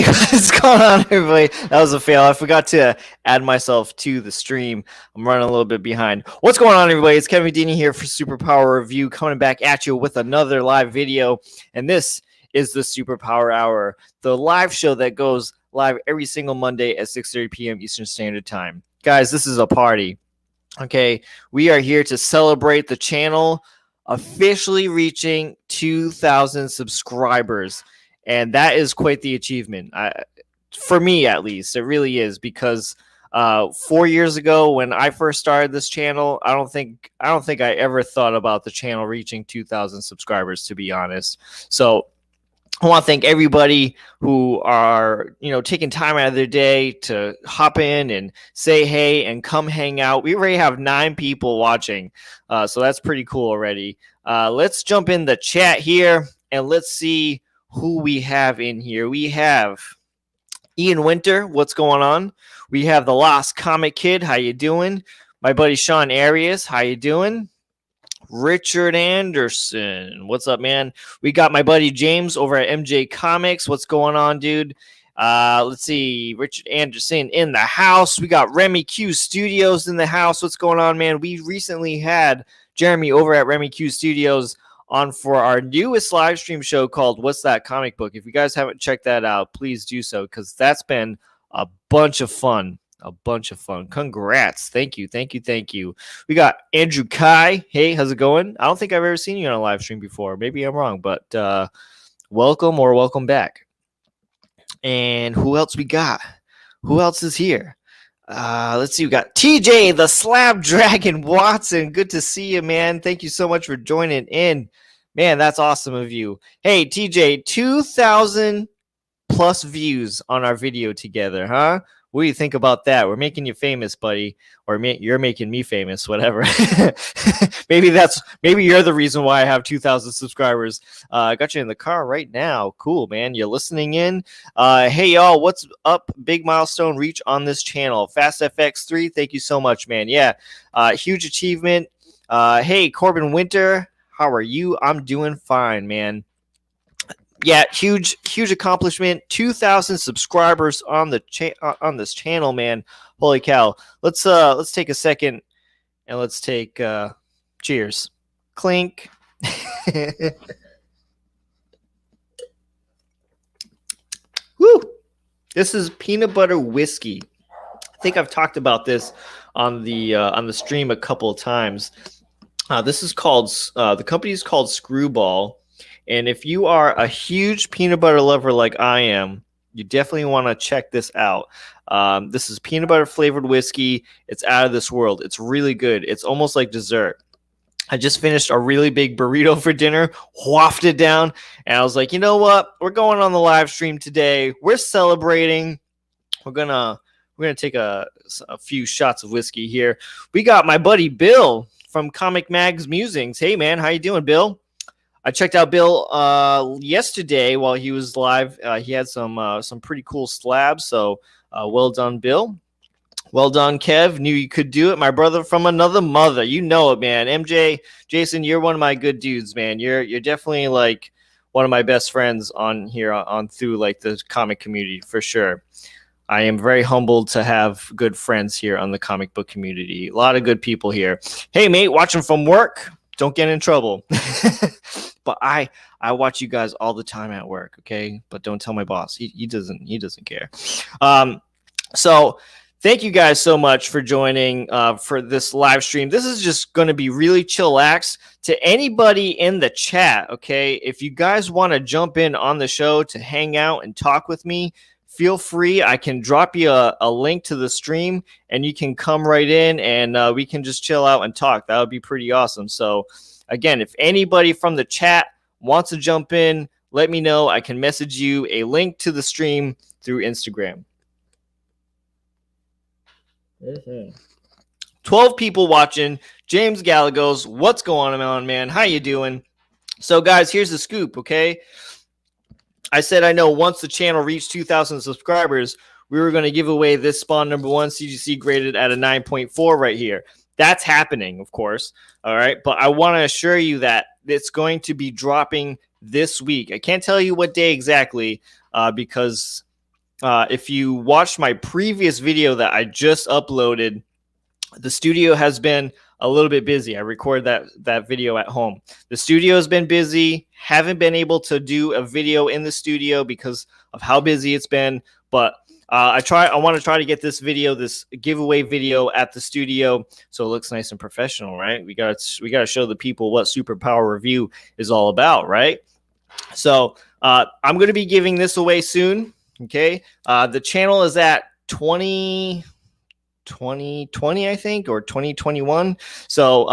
Hey, what's going on, everybody? That was a fail. I forgot to add myself to the stream. I'm running a little bit behind. What's going on, everybody? It's Kevin Dini here for Superpower Review, coming back at you with another live video. And this is the Superpower Hour, the live show that goes live every single Monday at 6:30 p.m. Eastern Standard Time. Guys, this is a party. Okay, we are here to celebrate the channel officially reaching 2,000 subscribers. And that is quite the achievement. For me, at least, it really is, because 4 years ago when I first started this channel, I don't think I ever thought about the channel reaching 2,000 subscribers, to be honest. So I want to thank everybody who are, taking time out of their day to hop in and say hey and come hang out. We already have 9 people watching, so that's pretty cool already. Let's jump in the chat here and let's see who we have in here. We have Ian Winter. What's going on? We have the Lost Comic Kid. How you doing? My buddy Sean Arias. How you doing? Richard Anderson. What's up, man? We got my buddy James over at MJ Comics. What's going on, dude? Let's see. Richard Anderson in the house. We got Remy Q Studios in the house. What's going on, man? We recently had Jeremy over at Remy Q Studios on for our newest live stream show called What's That Comic Book. If you guys haven't checked that out, please do so, because that's been a bunch of fun. Congrats. Thank you. We got Andrew Kai. Hey, how's it going? I don't think I've ever seen you on a live stream before. Maybe I'm wrong, but welcome back. And who else we got? Who else is here? Let's see. We got TJ, the Slab Dragon Watson. Good to see you, man. Thank you so much for joining in. Man, that's awesome of you. Hey, TJ, 2,000 plus views on our video together, huh? What do you think about that? We're making you famous, buddy. Or you're making me famous, whatever. maybe you're the reason why I have 2,000 subscribers. I got you in the car right now. Cool, man. You're listening in. Hey, y'all, what's up? Big milestone reach on this channel. FastFX3, thank you so much, man. Yeah, huge achievement. Hey, Corbin Winter, how are you? I'm doing fine, man. Yeah, huge accomplishment. 2,000 subscribers on this channel, man. Holy cow. Let's take a second and let's take cheers. Clink. Woo! This is peanut butter whiskey. I think I've talked about this on the stream a couple of times. This is called the company is called Screwball. And if you are a huge peanut butter lover like I am, you definitely want to check this out. This is peanut butter flavored whiskey. It's out of this world. It's really good. It's almost like dessert. I just finished a really big burrito for dinner, wafted it down, and I was like, you know what? We're going on the live stream today. We're celebrating. We're gonna take a few shots of whiskey here. We got my buddy Bill from Comic Mag's Musings. Hey, man, how you doing, Bill? I checked out Bill yesterday while he was live. He had some pretty cool slabs. So well done, Bill. Well done, Kev. Knew you could do it. My brother from another mother. You know it, man. MJ, Jason, you're one of my good dudes, man. You're definitely like one of my best friends on here on through like the comic community for sure. I am very humbled to have good friends here on the comic book community. A lot of good people here. Hey, mate, watching from work. Don't get in trouble. But I watch you guys all the time at work, okay? But don't tell my boss. He doesn't care. So thank you guys so much for joining for this live stream. This is just going to be really chillax. To anybody in the chat, okay? If you guys want to jump in on the show to hang out and talk with me, feel free. I can drop you a link to the stream, and you can come right in, and we can just chill out and talk. That would be pretty awesome. So, again, if anybody from the chat wants to jump in, let me know. I can message you a link to the stream through Instagram. 12 people watching. James Gallegos, what's going on, man? How you doing? So, guys, here's the scoop, okay? I said I know once the channel reached 2,000 subscribers, we were going to give away this Spawn number 1 CGC graded at a 9.4 right here. That's happening, of course. All right. But I want to assure you that it's going to be dropping this week. I can't tell you what day exactly because if you watched my previous video that I just uploaded, the studio has been a little bit busy. I recorded that video at home. The studio has been busy. Haven't been able to do a video in the studio because of how busy it's been. But I want to try to get this giveaway video at the studio so it looks nice and professional, right? We got to show the people what Superpower Review is all about, right? So I'm going to be giving this away soon. Okay, the channel is at 2020, I think, or 2021. So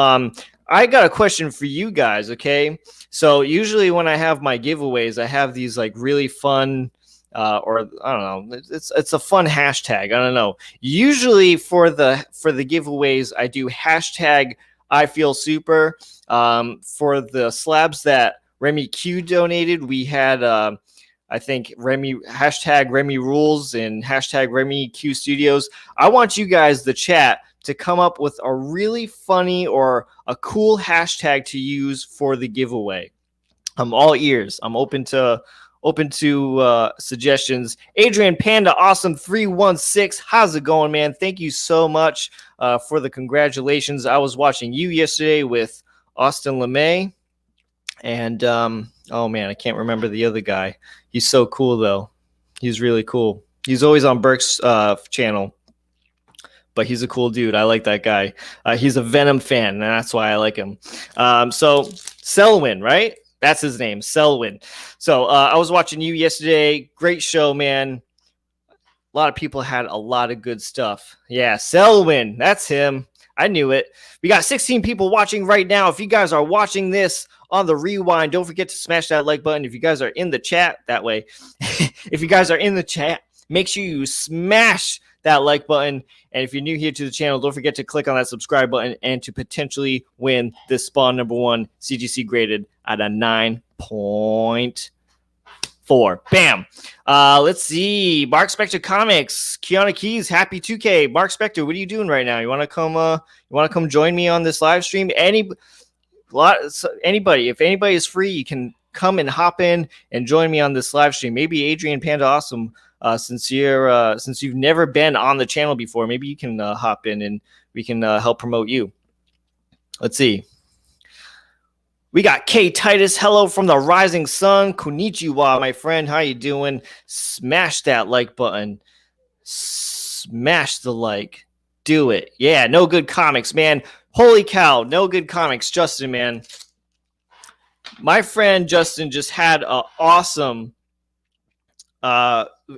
I got a question for you guys. Okay, so usually when I have my giveaways, I have these like really fun or I don't know, it's a fun hashtag. I don't know. Usually for the giveaways, I do hashtag I feel super. For the slabs that Remy Q donated, we had I think hashtag Remy Rules and hashtag Remy Q Studios. I want you guys, the chat, to come up with a really funny or a cool hashtag to use for the giveaway. I'm all ears. I'm open to suggestions. Adrian Panda Awesome 316, how's it going, man? Thank you so much for the congratulations. I was watching you yesterday with Austin LeMay, and oh man, I can't remember the other guy. He's so cool though. He's really cool. He's always on Burke's channel, but he's a cool dude. I like that guy. He's a Venom fan, and that's why I like him. So Selwyn, right? That's his name, Selwyn. So I was watching you yesterday. Great show, man. A lot of people had a lot of good stuff. Yeah, Selwyn, that's him. I knew it. We got 16 people watching right now. If you guys are watching this on the rewind, don't forget to smash that like button. If you guys are in the chat, that way. If you guys are in the chat, make sure you smash that like button. And if you're new here to the channel, don't forget to click on that subscribe button and to potentially win this Spawn #1 CGC graded at a 9.4. Bam. Let's see. Mark Spector Comics, Kiana Keys, Happy 2K. Mark Spector, what are you doing right now? You want to come join me on this live stream? Anybody, if anybody is free, you can come and hop in and join me on this live stream. Maybe Adrian Panda Awesome, since you've never been on the channel before, maybe you can hop in and we can help promote you. Let's see. We got K Titus. Hello from the rising sun. Konnichiwa, my friend. How you doing? Smash that like button. Smash the like. Do it. Yeah, No Good Comics, man. Holy cow, No Good Comics. Justin, man. My friend Justin just had an awesome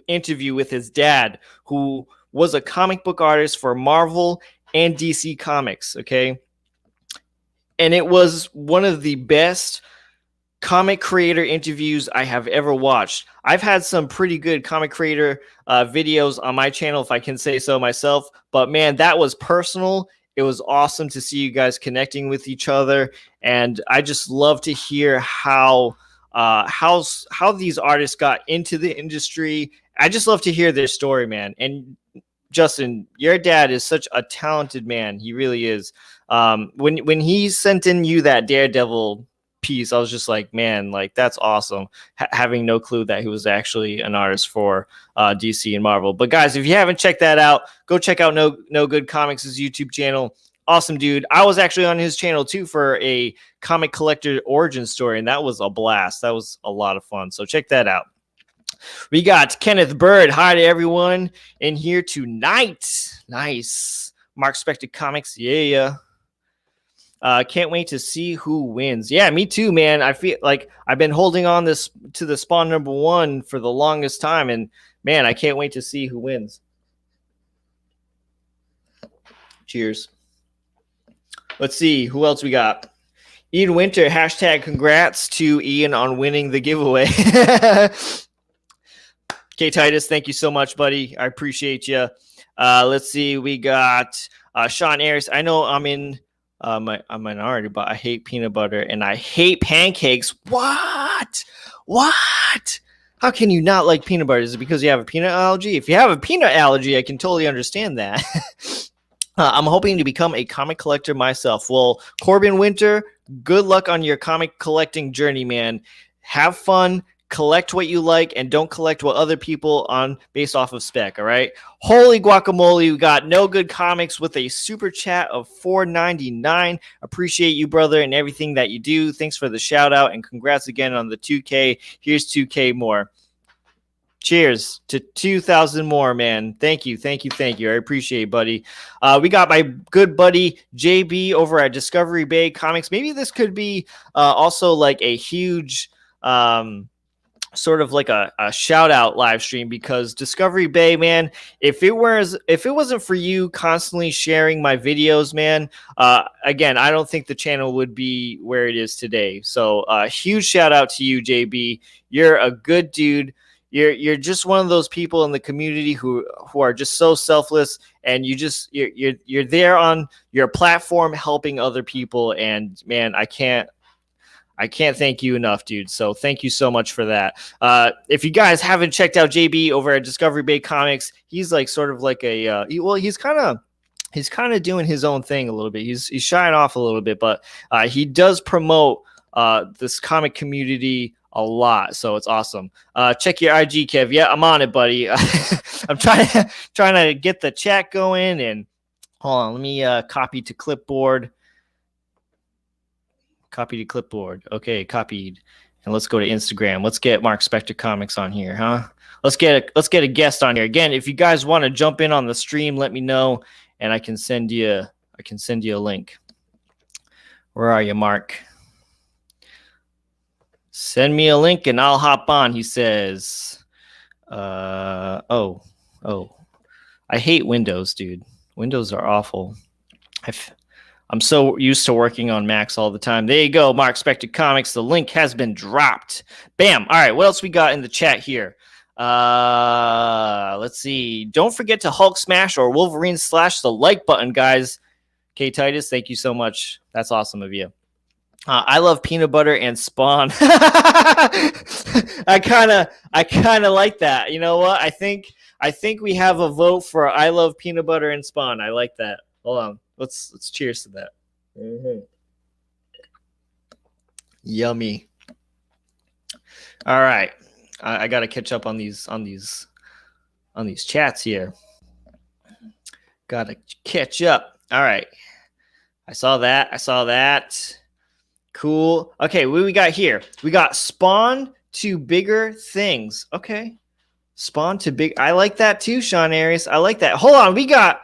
interview with his dad, who was a comic book artist for Marvel and DC Comics, okay? And it was one of the best comic creator interviews I have ever watched. I've had some pretty good comic creator videos on my channel, if I can say so myself. But man, that was personal. It was awesome to see you guys connecting with each other. And I just love to hear how these artists got into the industry. I just love to hear their story, man. And Justin, your dad is such a talented man. He really is. When he sent in you that Daredevil piece, I was just like, man, like that's awesome. Having no clue that he was actually an artist for DC and Marvel. But guys, if you haven't checked that out, go check out No Good Comics' YouTube channel. Awesome dude. I was actually on his channel too for a comic collector origin story, and that was a blast. That was a lot of fun. So check that out. We got Kenneth Bird. Hi to everyone in here tonight. Nice. Mark Spector Comics. Yeah. Can't wait to see who wins. Yeah, me too, man. I feel like I've been holding on to the Spawn #1 for the longest time, and man, I can't wait to see who wins. Cheers. Let's see who else we got. Ian Winter, hashtag congrats to Ian on winning the giveaway. K Titus, thank you so much, buddy. I appreciate you. Let's see, we got Sean Ayers. I know I'm in my minority, but I hate peanut butter and I hate pancakes. What? How can you not like peanut butter? Is it because you have a peanut allergy? If you have a peanut allergy, I can totally understand that. I'm hoping to become a comic collector myself. Well, Corbin Winter, good luck on your comic collecting journey, man. Have fun. collect what you like and don't collect what other people on based off of spec. All right. Holy guacamole. We got No Good Comics with a super chat of $4.99. Appreciate you, brother, and everything that you do. Thanks for the shout out and congrats again on the 2K. Here's 2K more. Cheers to 2,000 more, man. Thank you. I appreciate it, buddy. We got my good buddy JB over at Discovery Bay Comics. Maybe this could be also like a huge sort of like a shout out live stream, because Discovery Bay, man, if it wasn't for you constantly sharing my videos, man, again, I don't think the channel would be where it is today. So huge shout out to you, JB. You're a good dude. You're just one of those people in the community who are just so selfless, and you're there on your platform helping other people. And man, I can't thank you enough, dude. So thank you so much for that. If you guys haven't checked out JB over at Discovery Bay Comics, he's like sort of like he's kind of doing his own thing a little bit. He's shying off a little bit, but he does promote this comic community a lot, so it's awesome. Check your IG, Kev. Yeah, I'm on it, buddy. I'm trying to get the chat going, and hold on, let me copy to clipboard. Okay, copied. And let's go to Instagram. Let's get Mark Spector Comics on here, huh? Let's get a guest on here. Again, if you guys want to jump in on the stream, let me know, and I can send you a link. Where are you, Mark? Send me a link and I'll hop on, he says. Oh. I hate Windows, dude. Windows are awful. I'm so used to working on Macs all the time. There you go, Mark Spector Comics. The link has been dropped. Bam. All right, what else we got in the chat here? Let's see. Don't forget to Hulk smash or Wolverine slash the like button, guys. K Titus, thank you so much. That's awesome of you. I love peanut butter and Spawn. I kind of like that. You know what? I think we have a vote for I love peanut butter and Spawn. I like that. Hold on. Let's cheers to that. Mm-hmm. Yummy. All right. I got to catch up on these chats here. Got to catch up. All right. I saw that. Cool. Okay, what we got here? We got Spawn to Bigger Things. Okay. Spawn to big. I like that too, Sean Arias. I like that. Hold on. We got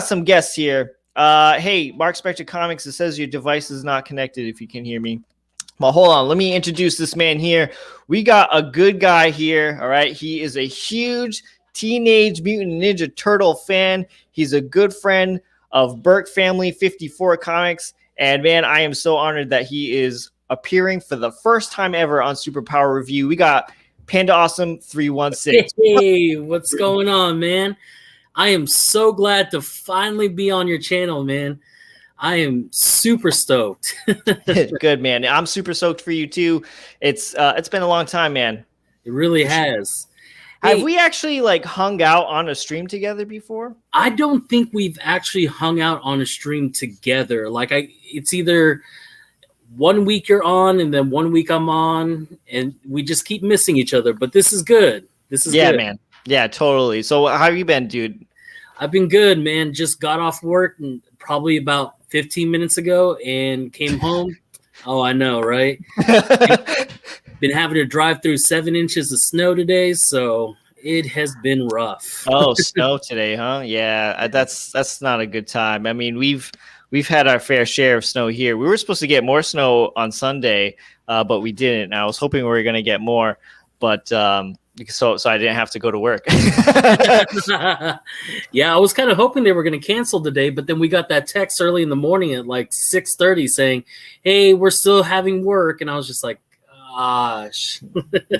some guests here. Hey, Mark Spector Comics, it says your device is not connected if you can hear me. Well, hold on. Let me introduce this man here. We got a good guy here. All right. He is a huge Teenage Mutant Ninja Turtle fan. He's a good friend of Burke Family 54 Comics. And man, I am so honored that he is appearing for the first time ever on Superpower Review. We got Panda Awesome 316. Hey, what's going on, man? I am so glad to finally be on your channel, man. I am super stoked. Good, man. I'm super stoked for you too. It's been a long time, man. It really has. Have we actually like hung out on a stream together before? I don't think we've actually hung out on a stream together. Like it's either 1 week you're on and then 1 week I'm on, and we just keep missing each other. But this is good. This is good, man. Yeah, totally. So how have you been, dude? I've been good, man. Just got off work and probably about 15 minutes ago and came home. Oh, I know, right? Been having to drive through 7 inches of snow today, so it has been rough. Oh, snow today, huh? Yeah, that's not a good time. I mean, we've had our fair share of snow here. We were supposed to get more snow on Sunday, but we didn't. I was hoping we were going to get more, but so I didn't have to go to work. Yeah, I was kind of hoping they were going to cancel today, but then we got that text early in the morning at like 6:30 saying, "Hey, we're still having work," and I was just like, gosh.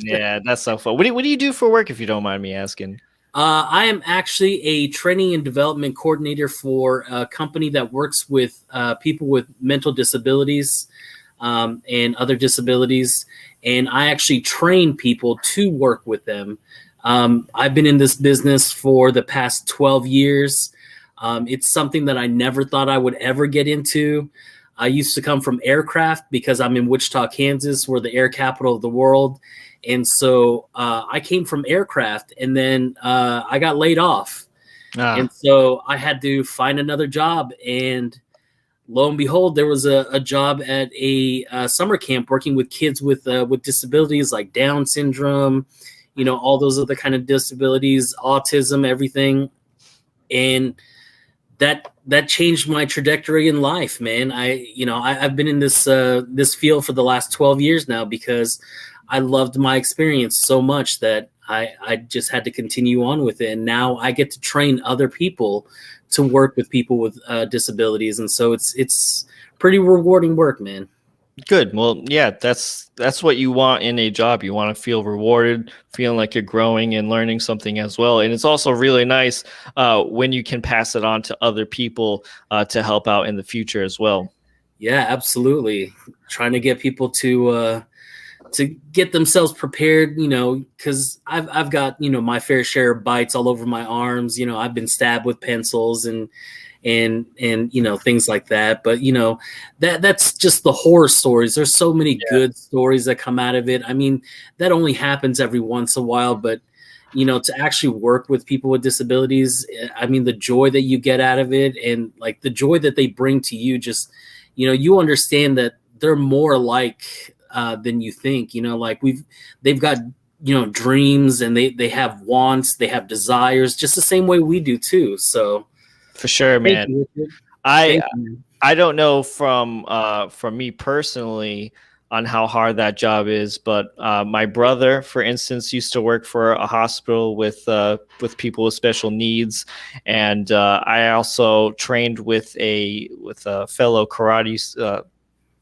Yeah, that's so fun. What do you do for work, if you don't mind me asking? I am actually a training and development coordinator for a company that works with people with mental disabilities and other disabilities. And I actually train people to work with them. I've been in this business for the past 12 years. It's something that I never thought I would ever get into. I used to come from aircraft because I'm in Wichita, Kansas. We're the air capital of the world. And so I came from aircraft, and then I got laid off. And so I had to find another job. And lo and behold, there was a job at a summer camp working with kids with disabilities like Down syndrome, all those other kind of disabilities, autism, everything. And that changed my trajectory in life, man. I've been in this field for the last 12 years now because I loved my experience so much that I just had to continue on with it. And now I get to train other people to work with people with disabilities. And so it's pretty rewarding work, man. Good. Well, yeah, that's what you want in a job. You want to feel rewarded, feeling like you're growing and learning something as well. And it's also really nice when you can pass it on to other people to help out in the future as well. Yeah, absolutely. Trying to get people to get themselves prepared, because I've got, my fair share of bites all over my arms. I've been stabbed with pencils and things like that. But that's just the horror stories. There's so many good stories that come out of it. I mean, that only happens every once in a while, but to actually work with people with disabilities, I mean, the joy that you get out of it, and like the joy that they bring to you, just you understand that they're more like than you think. They've got dreams, and they have wants, they have desires, just the same way we do too. So for sure, man. I don't know from me personally on how hard that job is, but my brother, for instance, used to work for a hospital with people with special needs, and I also trained with a fellow karate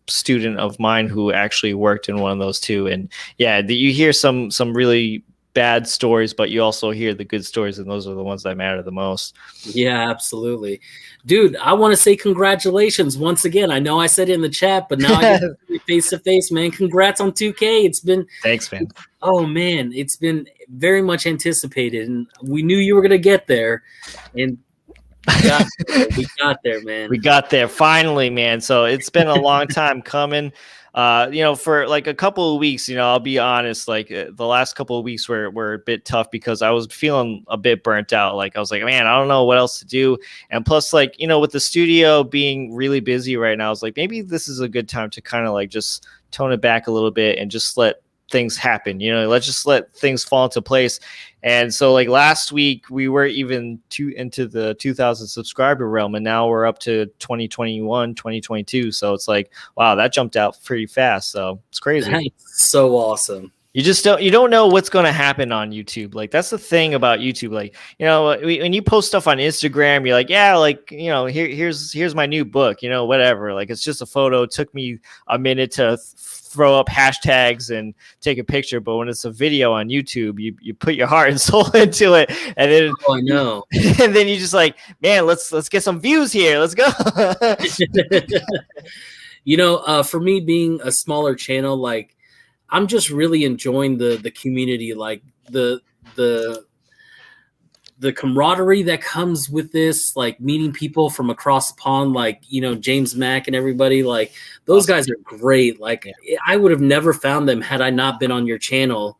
student of mine who actually worked in one of those too. And yeah, you hear some really bad stories, but you also hear the good stories, and those are the ones that matter the most. Yeah, absolutely. Dude, I want to say congratulations once again. I know I said it in the chat, but now I get to see face to face, man. Congrats on 2K. It's been thanks, man. Oh man, it's been very much anticipated, and we knew you were gonna get there, and we got there, man. We got there finally, man. So it's been a long time coming. For like a couple of weeks, I'll be honest, like the last couple of weeks were a bit tough because I was feeling a bit burnt out. Like I was like, man, I don't know what else to do. And plus, like, with the studio being really busy right now, I was like, maybe this is a good time to kind of like just tone it back a little bit and just let things happen. Let's just let things fall into place. And so like last week we were even into the 2,000 subscriber realm, and now we're up to 2021, 2022. So it's like, wow, that jumped out pretty fast. So it's crazy. That's so awesome. You don't know what's going to happen on YouTube. Like that's the thing about YouTube. Like, when you post stuff on Instagram, you're like, yeah, like, here's my new book, whatever. Like it's just a photo. It took me a minute to throw up hashtags and take a picture, but when it's a video on YouTube, you put your heart and soul into it, and then I know. And then you just like, man, let's get some views here. Let's go. For me, being a smaller channel, like I'm just really enjoying the community, like the camaraderie that comes with this, like meeting people from across the pond, like, James Mack and everybody, like those guys are great. Like I would have never found them had I not been on your channel,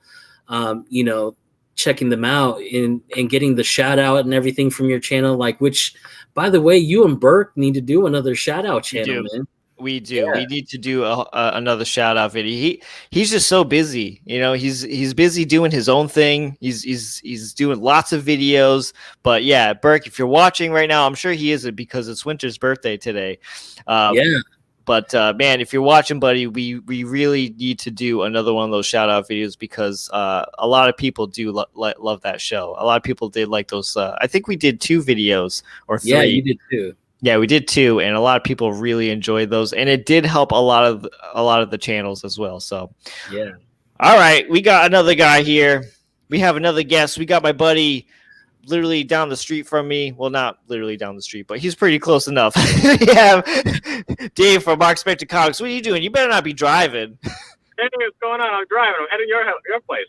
checking them out and getting the shout out and everything from your channel. Like, which, by the way, you and Burke need to do another shout out channel, man. We do. Yeah. We need to do another shout out video. He's just so busy. He's busy doing his own thing. He's doing lots of videos. But yeah, Burke, if you're watching right now, I'm sure he isn't because it's Winter's birthday today. Yeah. But man, if you're watching, buddy, we really need to do another one of those shout out videos because a lot of people do love that show. A lot of people did like those. I think we did 2 videos or 3. Yeah, you did too. Yeah, we did 2, and a lot of people really enjoyed those, and it did help a lot of the channels as well. So, yeah. All right, we got another guy here. We have another guest. We got my buddy, literally down the street from me. Well, not literally down the street, but he's pretty close enough. Yeah, Dave from Mark Spector Comics. What are you doing? You better not be driving. Hey, what's going on? I'm driving. I'm heading your place.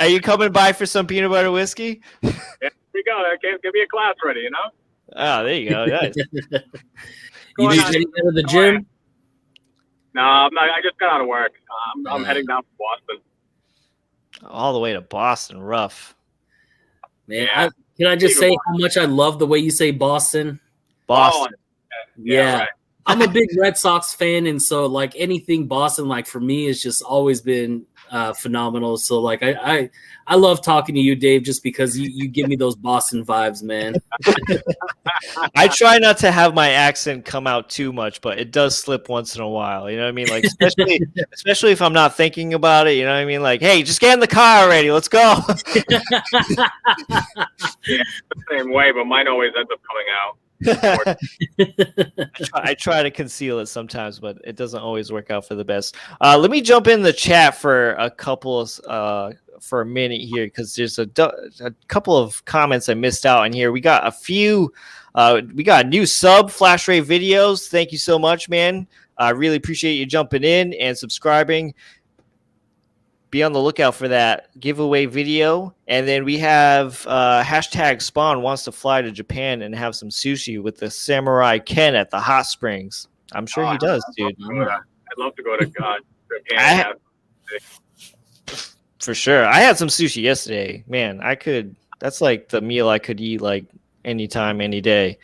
Are you coming by for some peanut butter whiskey? Yeah, here we go. Okay, give me a class ready, Oh, there you go. Nice. You Going just on? heading out of the gym? No, I'm not, I just got out of work. I'm Uh. heading down to Boston. All the way to Boston. Rough. Man, Yeah. can I just say how much I love the way you say Boston? Boston. Yeah. Right. I'm a big Red Sox fan, and so like anything Boston, like for me, has just always been phenomenal. So like I love talking to you, Dave, just because you give me those Boston vibes, man. I try not to have my accent come out too much, but it does slip once in a while. You know what I mean? Like especially if I'm not thinking about it. You know what I mean? Like, hey, just get in the car already. Let's go. Yeah, the same way, but mine always ends up coming out. I try to conceal it sometimes, but it doesn't always work out for the best. Let me jump in the chat for a couple of for a minute here because there's a couple of comments I missed out on here. We got a few. We got a new sub, Flash Ray Videos. Thank you so much, man. I really appreciate you jumping in and subscribing. Be on the lookout for that giveaway video. And then we have hashtag Spawn wants to fly to Japan and have some sushi with the Samurai Ken at the hot springs. I'm sure he does, dude. I'd love to go to Japan. For sure. I had some sushi yesterday. Man, that's like the meal I could eat like anytime, any day.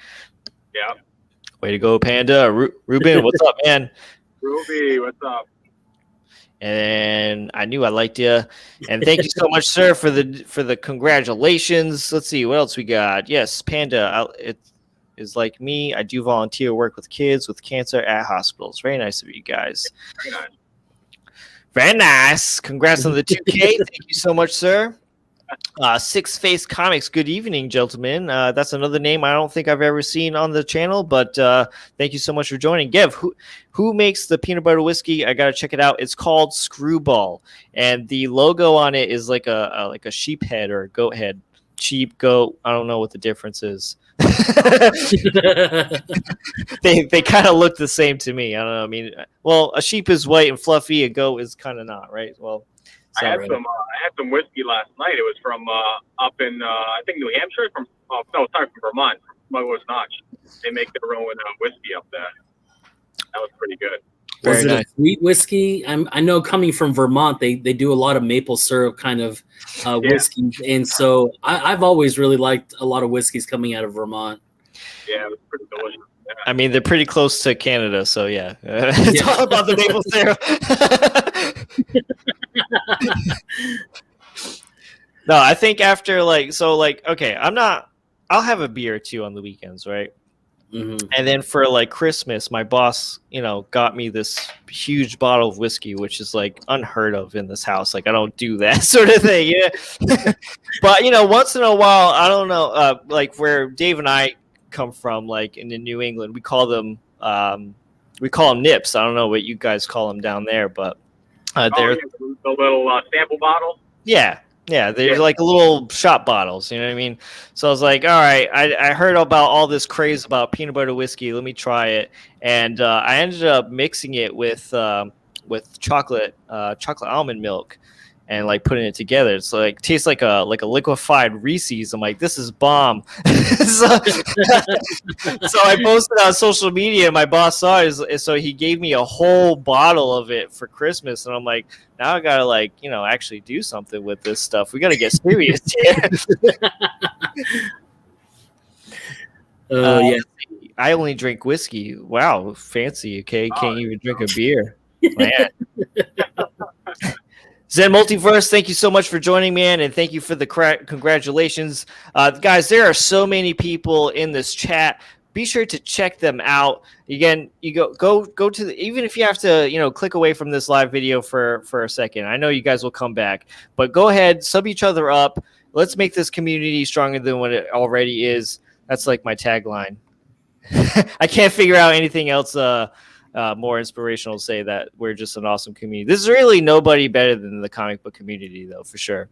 Yeah. Way to go, Panda. Ruben, what's up, man? Ruby, what's up? And I knew I liked you. And thank you so much, sir, for the congratulations. Let's see what else we got. Yes, Panda. It is like me. I do volunteer work with kids with cancer at hospitals. Very nice of you guys. Very nice. Very nice. Congrats on the 2K. Thank you so much, sir. Six Face Comics. Good evening, gentlemen. That's another name I don't think I've ever seen on the channel, but thank you so much for joining. Gev, who makes the peanut butter whiskey? I gotta check it out. It's called Screwball, and the logo on it is like a sheep head or a goat head. Sheep, goat. I don't know what the difference is. they kind of look the same to me. I don't know. I mean, well, a sheep is white and fluffy. A goat is kind of not, right? Well. I had some whiskey last night. It was from up in I think New Hampshire. From Vermont. Mugwort Notch. They make their own whiskey up there. That was pretty good. Was it a sweet whiskey? I know coming from Vermont, they do a lot of maple syrup kind of whiskeys, and so I've always really liked a lot of whiskeys coming out of Vermont. Yeah, it was pretty delicious. Yeah. I mean, they're pretty close to Canada, so yeah. It's all about the maple syrup. No, I think after okay, I'll have a beer or two on the weekends, right? Mm-hmm. And then for like Christmas, my boss, got me this huge bottle of whiskey, which is like unheard of in this house. Like I don't do that sort of thing. Yeah. But once in a while, I don't know, like where Dave and I come from, like in New England, we call them nips. I don't know what you guys call them down there, but they're the little sample bottle. Yeah, they're like little shot bottles. You know what I mean? So I was like, all right, I heard about all this craze about peanut butter whiskey. Let me try it, and I ended up mixing it with chocolate almond milk. And like putting it together, it's like tastes like a liquefied Reese's. I'm like, this is bomb. So I posted on social media. My boss saw it, so he gave me a whole bottle of it for Christmas. And I'm like, now I gotta actually do something with this stuff. We gotta get serious here. Yeah. I only drink whiskey. Wow, fancy. Okay, can't even drink a beer. Man. Zen Multiverse, thank you so much for joining, man, and thank you for the congratulations. Guys, there are so many people in this chat. Be sure to check them out. Again, you go to even if you have to, click away from this live video for a second. I know you guys will come back, but go ahead, sub each other up. Let's make this community stronger than what it already is. That's like my tagline. I can't figure out anything else more inspirational to say that we're just an awesome community. This is really nobody better than the comic book community, though, for sure.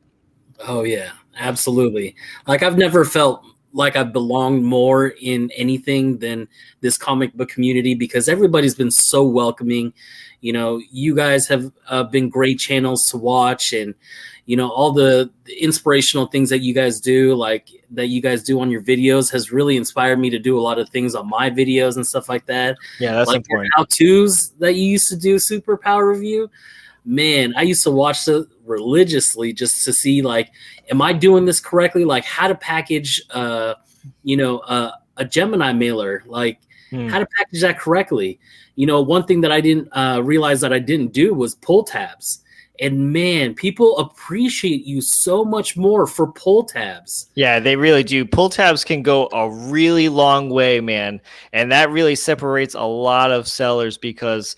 Oh yeah, absolutely. Like I've never felt like I belonged more in anything than this comic book community, because everybody's been so welcoming. You know, you guys have been great channels to watch, and you know, all the inspirational things that you guys do, like that you guys do on your videos, has really inspired me to do a lot of things on my videos and stuff like that. Yeah, that's like important. How-tos that you used to do, Superpower review. Man, I used to watch it religiously just to see, like, am I doing this correctly? Like how to package, a Gemini mailer, like how to package that correctly. You know, one thing that I didn't realize that I didn't do was pull tabs. And man, people appreciate you so much more for pull tabs. Yeah, they really do. Pull tabs can go a really long way, man. And that really separates a lot of sellers, because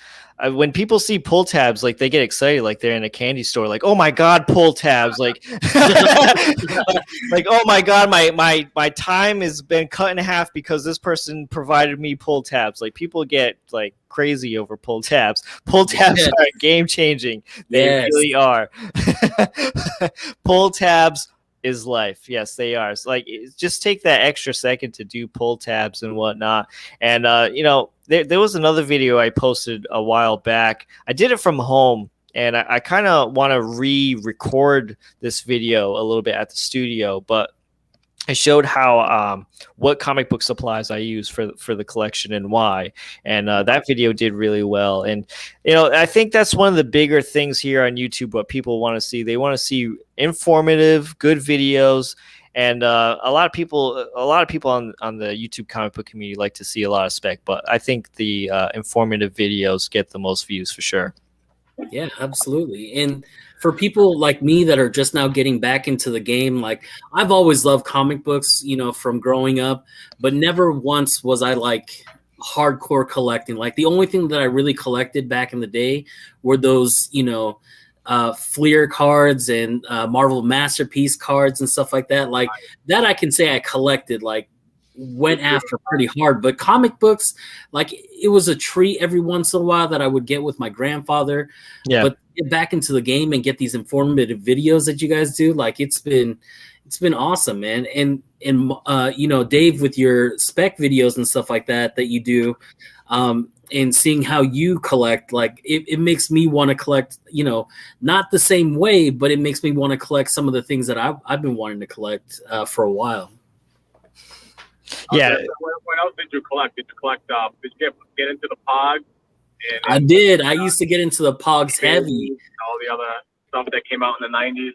when people see pull tabs, like they get excited, like they're in a candy store, like, oh my God, pull tabs. Like, like, oh my God, my time has been cut in half because this person provided me pull tabs. Like people get like crazy over pull tabs. Pull tabs are game changing. They really are. Pull tabs is life. Yes, they are. So, like, just take that extra second to do pull tabs and whatnot. And there was another video I posted a while back. I did it from home, and I kind of want to re-record this video a little bit at the studio, but I showed how what comic book supplies I use for the collection and why, and that video did really well. And I think that's one of the bigger things here on YouTube. What people want to see, they want to see informative, good videos. And a lot of people on the YouTube comic book community like to see a lot of spec, but I think the informative videos get the most views for sure. Yeah, absolutely. And for people like me that are just now getting back into the game, like I've always loved comic books, from growing up, but never once was I like hardcore collecting. Like the only thing that I really collected back in the day were those, Fleer cards and Marvel Masterpiece cards and stuff like that. Like that I can say I collected, like went after pretty hard. But comic books, like it was a treat every once in a while that I would get with my grandfather. Yeah. But get back into the game and get these informative videos that you guys do, like it's been awesome, man. And Dave, with your spec videos and stuff like that you do, and seeing how you collect, like it makes me want to collect, not the same way, but it makes me want to collect some of the things that I've been wanting to collect for a while. Yeah. What else did you collect? Did you collect? Did you get into the Pogs? I did. I used to get into the Pogs heavy. All the other stuff that came out in the 90s.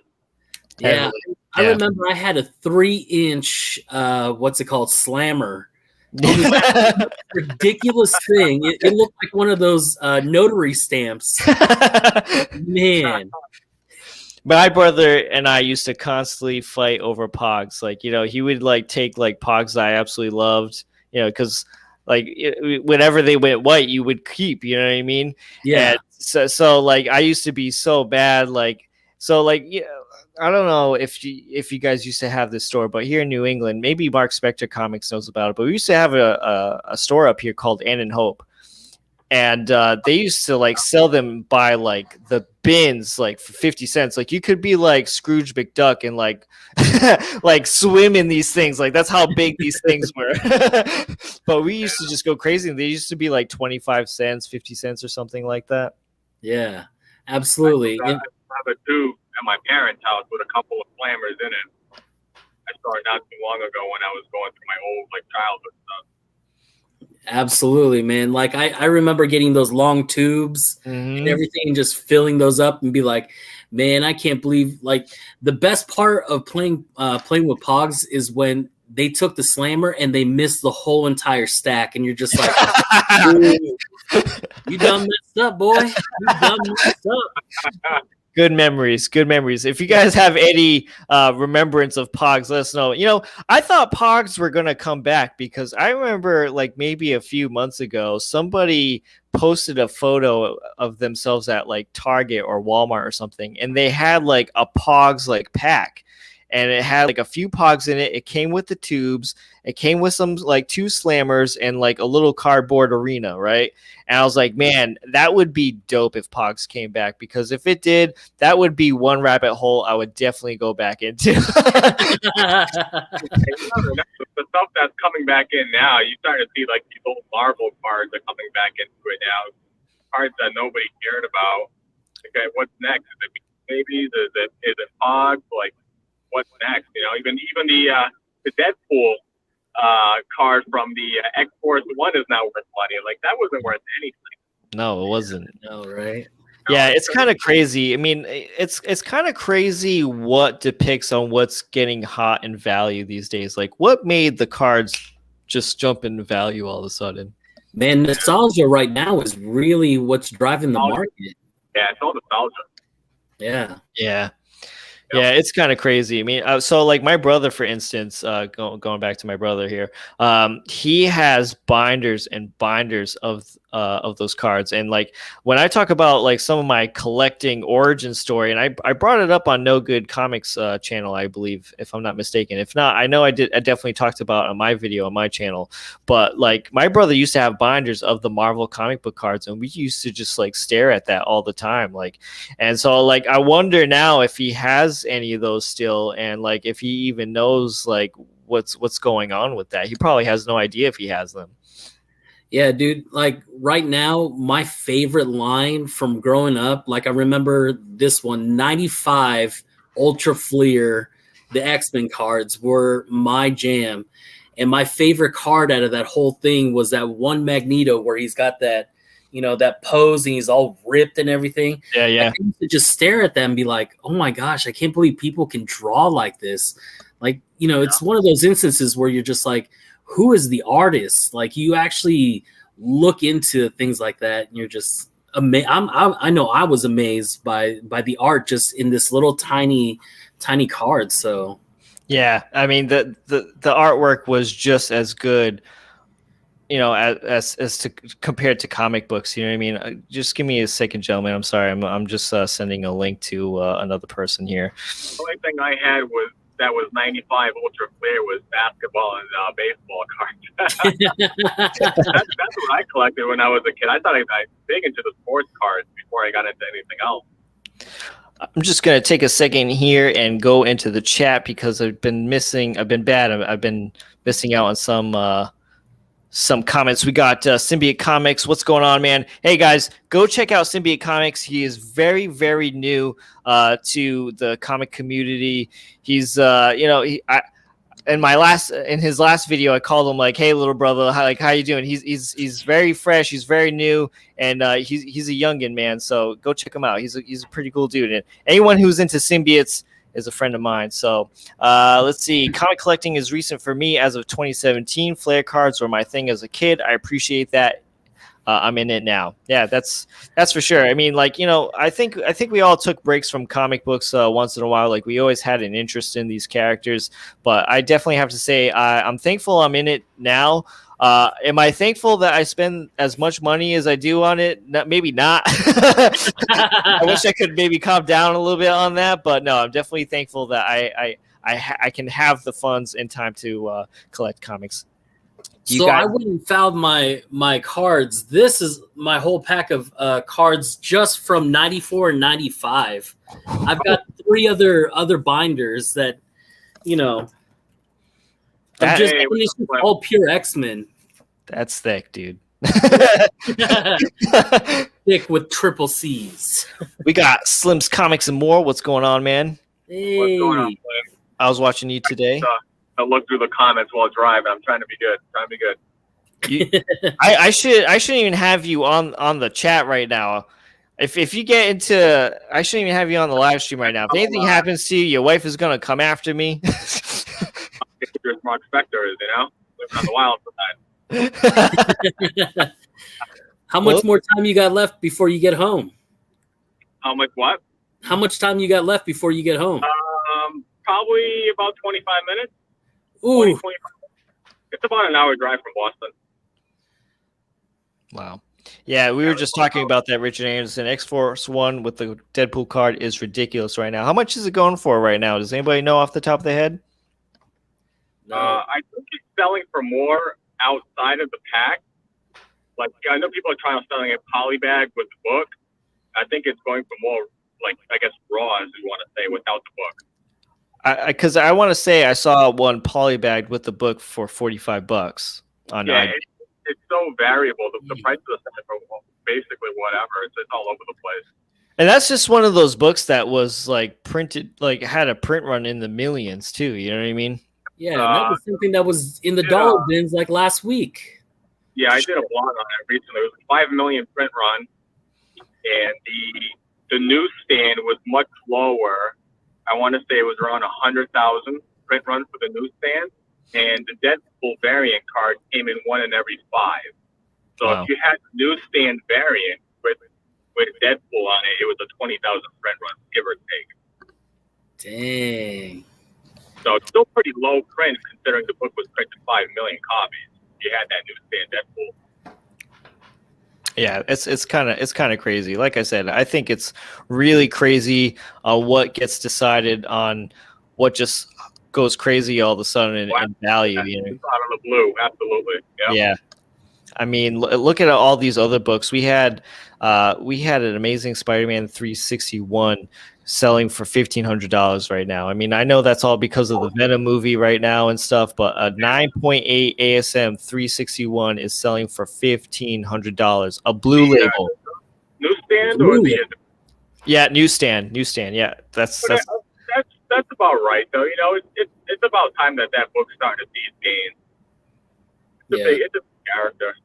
Yeah. I remember I had a 3-inch, what's it called? Slammer. Ridiculous thing. It looked like one of those notary stamps. Man. My brother and I used to constantly fight over Pogs. Like, he would like take like Pogs that I absolutely loved, because like whenever they went white, you would keep, you know what I mean? Yeah. And so like I used to be so bad. Like, so like, I don't know if you guys used to have this store, but here in New England, maybe Mark Spector Comics knows about it, but we used to have a store up here called Ann and Hope. And they used to like sell them by like the bins, like for 50 cents. Like you could be like Scrooge McDuck and like like swim in these things. Like that's how big these things were. But we used to just go crazy. They used to be like 25 cents, 50 cents or something like that. Yeah, absolutely. I have a tube at my parents' house with a couple of slammers in it. I saw it not too long ago when I was going through my old like childhood stuff. Absolutely, man. Like I remember getting those long tubes and everything and just filling those up and be like, man, I can't believe, like the best part of playing with Pogs is when they took the slammer and they missed the whole entire stack and you're just like, you done messed up, boy. You done messed up. Good memories. If you guys have any remembrance of Pogs, let us know. I thought Pogs were going to come back because I remember like maybe a few months ago, somebody posted a photo of themselves at like Target or Walmart or something, and they had like a Pogs like pack. and it had like a few pogs in it. It came with the tubes. It came with some like 2 slammers and like a little cardboard arena, right? And I was like, man, that would be dope if pogs came back, because if it did, that would be one rabbit hole I would definitely go back into. The stuff that's coming back in now, you start to see like these old Marvel cards are coming back into it now. Cards that nobody cared about. Okay, what's next? Is it babies? Is it pogs? Like, what's next? You know, even the Deadpool card from the X-Force 1 is now worth money. Like, that wasn't worth anything. No, it wasn't. No, right? Yeah, it's kind of crazy. I mean, it's kind of crazy what depicts on what's getting hot in value these days. Like, what made the cards just jump in value all of a sudden? Man, nostalgia right now is really what's driving the market. Yeah, it's all nostalgia. Yeah. Yeah. Yeah, it's kind of crazy. I mean, so like my brother, for instance, going back to my brother here, he has binders and binders of those cards. And like when I talk about like some of my collecting origin story, and I brought it up on No Good Comics channel, I believe, if I'm not mistaken. If not, I know I did. I definitely talked about it on my video on my channel. But like my brother used to have binders of the Marvel comic book cards, and we used to just like stare at that all the time. Like, and so like I wonder now if he has any of those still, and like if he even knows like what's going on with that. He probably has no idea if he has them. Yeah, dude, like right now my favorite line from growing up, like I remember this one, 95 Ultra Fleer, the X-Men cards were my jam. And my favorite card out of that whole thing was that one Magneto where he's got that, you know, that pose and he's all ripped and everything. Yeah. I used to just stare at them and be like, oh my gosh, I can't believe people can draw like this. Like, you know, it's one of those instances where you're just like, who is the artist? Like, you actually look into things like that and you're just amazed. I know I was amazed by the art just in this little tiny card. So yeah, I mean the artwork was just as good, you know, as to compared to comic books. You know what I mean? Just give me a second, gentlemen. I'm sorry. I'm just sending a link to another person here. The only thing I had that was 95 Ultra Clear was basketball and baseball cards. That's what I collected when I was a kid. I thought I'd big into the sports cards before I got into anything else. I'm just going to take a second here and go into the chat because I've been missing out on some comments. We got Symbiote Comics. What's going on, man? Hey guys, go check out Symbiote Comics. He is very, very new to the comic community. He's in his last video, I called him like, "Hey, little brother, how you doing?" He's very fresh. He's very new, and he's a youngin, man. So go check him out. He's a pretty cool dude. And anyone who's into symbiotes is a friend of mine. So let's see. Comic collecting is recent for me as of 2017. Flare cards were my thing as a kid. I appreciate that. I'm in it now. Yeah, that's for sure. I mean, like, you know, I think we all took breaks from comic books once in a while. Like, we always had an interest in these characters, but I definitely have to say I'm thankful I'm in it now. Am I thankful that I spend as much money as I do on it? Maybe not. I wish I could maybe calm down a little bit on that, but no, I'm definitely thankful that I can have the funds and time to collect comics. I went and found my cards. This is my whole pack of cards just from 94 and 95. I've got 3 other binders that, you know, all pure X-Men. That's thick, dude. Thick with triple C's. We got Slim's Comics and more. What's going on, man? Hey. What's going on, Slim? I was watching you today. I look through the comments while driving. I'm trying to be good. I shouldn't even have you on the chat right now. If you get into, I shouldn't even have you on the live stream right now. If anything happens to you, your wife is gonna come after me. You're a smart specter, you know, living on the wild side. How much more time you got left before you get home? What? How much time you got left before you get home? Probably about 25 minutes. Ooh. 20, 25. It's about an hour drive from Boston. Wow. Yeah, we were just talking about that, Richard Anderson. X-Force 1 with the Deadpool card is ridiculous right now. How much is it going for right now? Does anybody know off the top of their head? No. I think it's selling for more outside of the pack. Like, I know people are trying to selling a polybag with the book. I think it's going for more, like, I guess, raw, as you want to say, without the book. Because I want to say I saw one polybagged with the book for $45 on Yeah, eBay. it's so variable. The price of the are basically whatever. It's all over the place. And that's just one of those books that was like printed, like had a print run in the millions too. You know what I mean? Yeah, and that was something that was in the dollar bins like last week. Yeah, I did a blog on it recently. It was a 5 million print run, and the newsstand was much lower. I want to say it was around 100,000 print run for the newsstand, and the Deadpool variant card came in 1 in every 5. So Wow. if you had the newsstand variant with Deadpool on it, it was a 20,000 print run, give or take. Dang. So it's still pretty low print considering the book was printed 5 million copies. You had that newsstand Deadpool. Yeah, it's kind of crazy. Like I said, I think it's really crazy what gets decided on what just goes crazy all of a sudden in value. You know? Out of the blue, absolutely. Yep. Yeah. I mean, look at all these other books. We had an Amazing Spider-Man 361 selling for $1,500 right now. I mean, I know that's all because of the Venom movie right now and stuff, but a 9.8 ASM 361 is selling for $1,500. A blue label. Newsstand or the Yeah, newsstand. Yeah, that's about right though. You know, it's about time that book's starting to see its gains. It's a big character.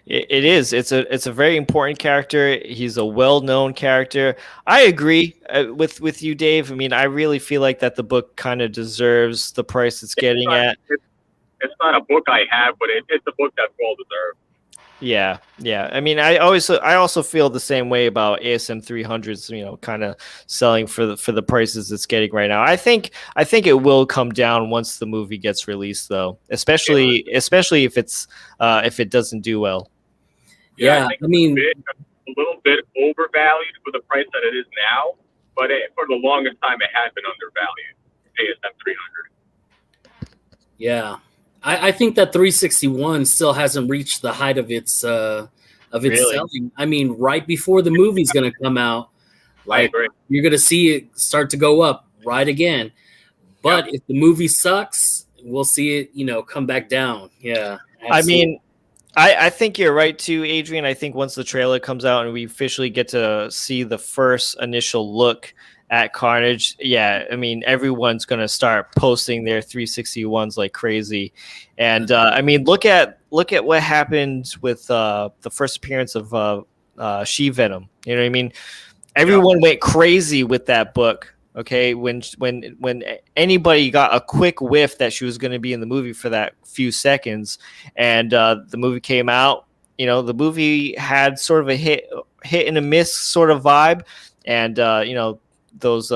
It is. It's a very important character. He's a well-known character. I agree with you, Dave. I mean, I really feel like that the book kind of deserves the price it's getting at. It's not a book I have, but it's a book that's well deserved. Yeah. I mean, I also feel the same way about ASM 300s. You know, kind of selling for the prices it's getting right now. I think it will come down once the movie gets released, though. Especially if it doesn't do well. Yeah, I mean, a little bit overvalued for the price that it is now, but for the longest time it had been undervalued. ASM 300. Yeah, I think that 361 still hasn't reached the height of its selling. I mean, right before the movie's going to come out, like you're going to see it start to go up right again. But if the movie sucks, we'll see it, come back down. Yeah, absolutely. I mean, I think you're right too, Adrian. I think once the trailer comes out and we officially get to see the first initial look at Carnage, yeah, I mean, everyone's going to start posting their 361s like crazy. And I mean, look at what happened with the first appearance of She-Venom. You know what I mean? Everyone went crazy with that book. Okay, when anybody got a quick whiff that she was going to be in the movie for that few seconds, and the movie came out, the movie had sort of a hit and a miss sort of vibe, and those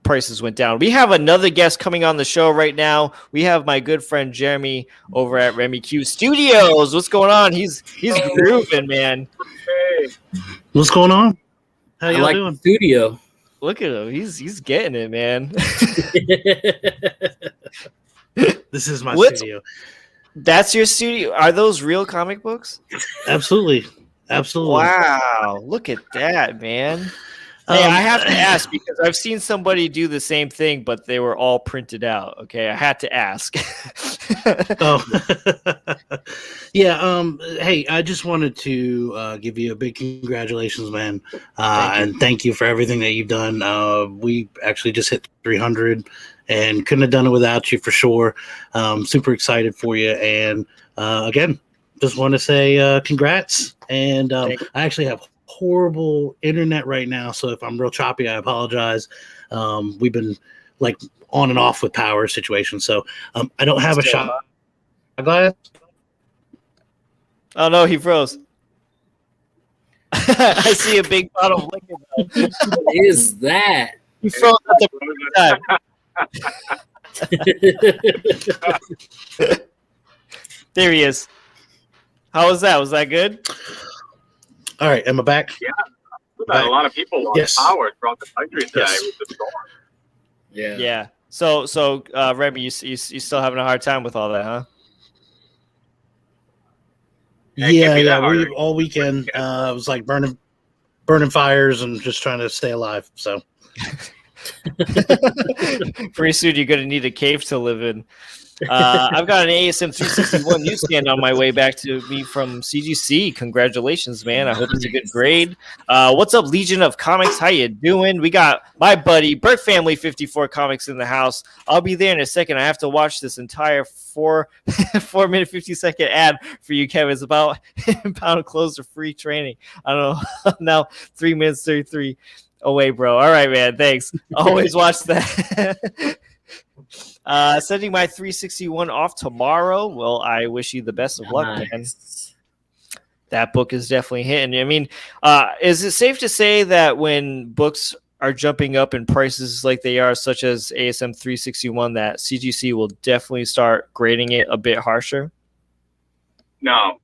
prices went down. We have another guest coming on the show right now. We have my good friend Jeremy over at Remy Q Studios. What's going on? He's grooving, man. Hey. What's going on? How y'all like doing? The studio. Look at him. He's getting it, man. This is my studio. That's your studio. Are those real comic books? Absolutely. Wow. Look at that, man. Hey, I have to ask because I've seen somebody do the same thing, but they were all printed out. Okay, I had to ask. Oh, yeah. Hey, I just wanted to give you a big congratulations, man, and thank you for everything that you've done. We actually just hit 300, and couldn't have done it without you for sure. Super excited for you, and again, just want to say congrats. And I actually have horrible internet right now, so if I'm real choppy, I apologize. We've been like on and off with power situations, so I don't have a shot glass. Oh no, he froze. I see a big bottle of liquor. What is that? He froze at the perfect time. There he is. How was that? Was that good? All right, am I back? Yeah. We've had a lot of people lost Yes. power throughout the country today Yes. with the storm. Yeah. So Remy, you still having a hard time with all that, huh? It can't be that hard. We all weekend it was like burning fires and just trying to stay alive. So Pretty soon you're gonna need a cave to live in. I've got an ASM 361 newsstand on my way back to me from CGC. Congratulations, man! I hope it's a good grade. What's up, Legion of Comics? How you doing? We got my buddy Burt Family 54 Comics in the house. I'll be there in a second. I have to watch this entire 4-minute 50-second ad for you, Kevin. It's about pound of clothes or free training. I don't know. Now 3 minutes 33 away, bro. All right, man. Thanks. Always watch that. Sending my 361 off tomorrow. Well, I wish you the best of luck, man. That book is definitely hitting. I mean, is it safe to say that when books are jumping up in prices like they are, such as ASM 361, that CGC will definitely start grading it a bit harsher? No.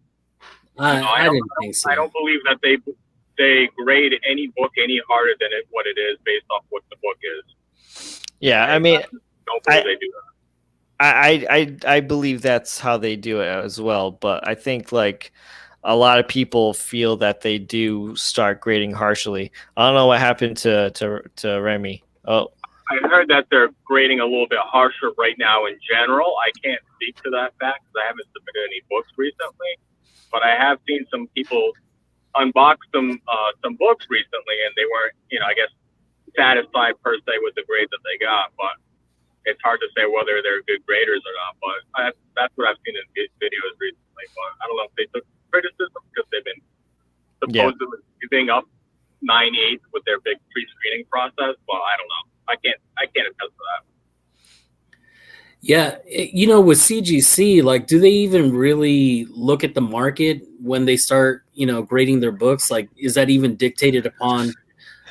I didn't think so. I don't believe that they grade any book any harder than what it is based off what the book is. Yeah, I mean, don't believe they do that. I believe that's how they do it as well, but I think like a lot of people feel that they do start grading harshly. I don't know what happened to Remy. Oh, I heard that they're grading a little bit harsher right now in general. I can't speak to that fact because I haven't submitted any books recently, but I have seen some people unbox some books recently, and they weren't, I guess, satisfied per se with the grade that they got, but it's hard to say whether they're good graders or not. But that's what I've seen in videos recently. But I don't know if they took criticism because they've been supposedly giving up 9/8 with their big pre-screening process. But I don't know. I can't attest to that. Yeah, with CGC, like, do they even really look at the market when they start, grading their books? Like, is that even dictated upon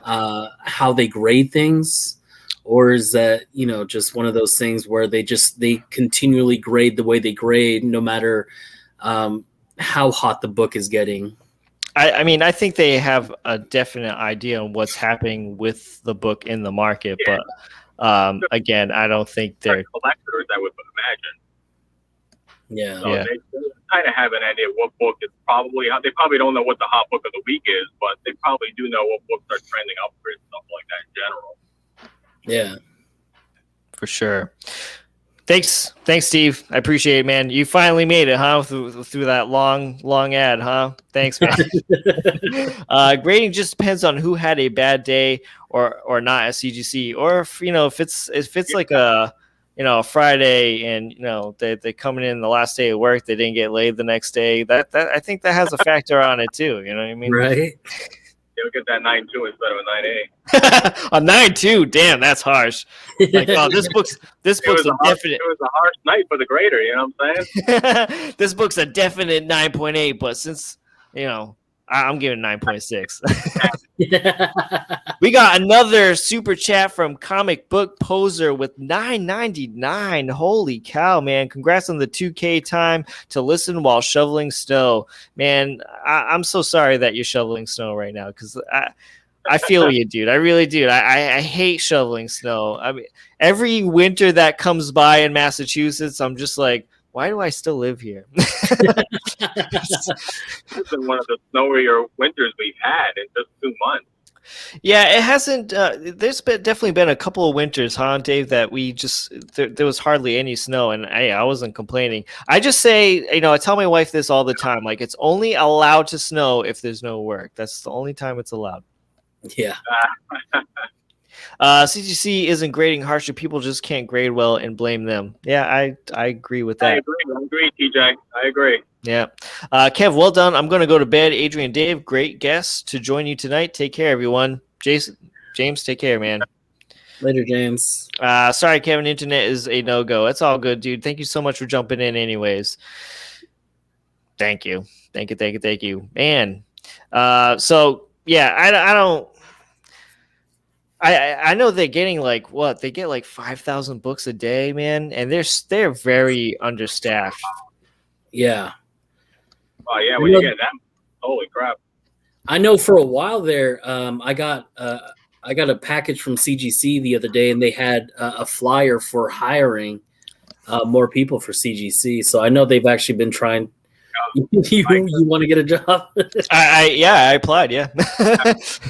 how they grade things, or is that just one of those things where they continually grade the way they grade, no matter how hot the book is getting? I mean, I think they have a definite idea on what's happening with the book in the market, but again, I don't think they're collectors, I would imagine. Yeah, so they kind of have an idea what book is probably. They probably don't know what the hot book of the week is, but they probably do know what books are trending upwards, stuff like that in general. Yeah, for sure. Thanks, Steve. I appreciate it, man. You finally made it, huh? Through that long ad, huh? Thanks, man. Grading just depends on who had a bad day or not at CGC, or if it's like a Friday and they coming in the last day of work, they didn't get laid the next day. That I think that has a factor on it too. You know what I mean? Right. They'll get that 9.2 instead of a 9.8. A 9.2, damn, that's harsh. Like, oh, this book's a definite. It was a harsh night for the grader. You know what I'm saying? This book's a definite 9.8, but since I'm giving 9.6. We got another super chat from Comic Book Poser with $9.99. Holy cow, man! Congrats on the 2K time to listen while shoveling snow, man. I'm so sorry that you're shoveling snow right now because I feel you, dude. I really do. I hate shoveling snow. I mean, every winter that comes by in Massachusetts, I'm just like, why do I still live here? It's been one of the snowier winters we've had in just 2 months. Yeah, it hasn't. There's definitely been a couple of winters, huh, Dave, that we just there was hardly any snow, and I wasn't complaining. I just say, I tell my wife this all the time, like it's only allowed to snow if there's no work. That's the only time it's allowed. Yeah. CGC isn't grading harsher. People just can't grade well and blame them. Yeah, I agree with that. I agree, TJ. I agree. Yeah. Kev, well done. I'm going to go to bed. Adrian, Dave, great guests to join you tonight. Take care, everyone. James, take care, man. Later, James. Sorry, Kevin, internet is a no-go. It's all good, dude. Thank you so much for jumping in anyways. Thank you. Man. So, yeah, I don't... I know they're getting like what they get like 5,000 books a day, man, and they're very understaffed. Yeah, Oh yeah, when you get that, holy crap! I know for a while there, I got a package from CGC the other day, and they had a flyer for hiring more people for CGC. So I know they've actually been trying. You want to get a job? I applied. Yeah.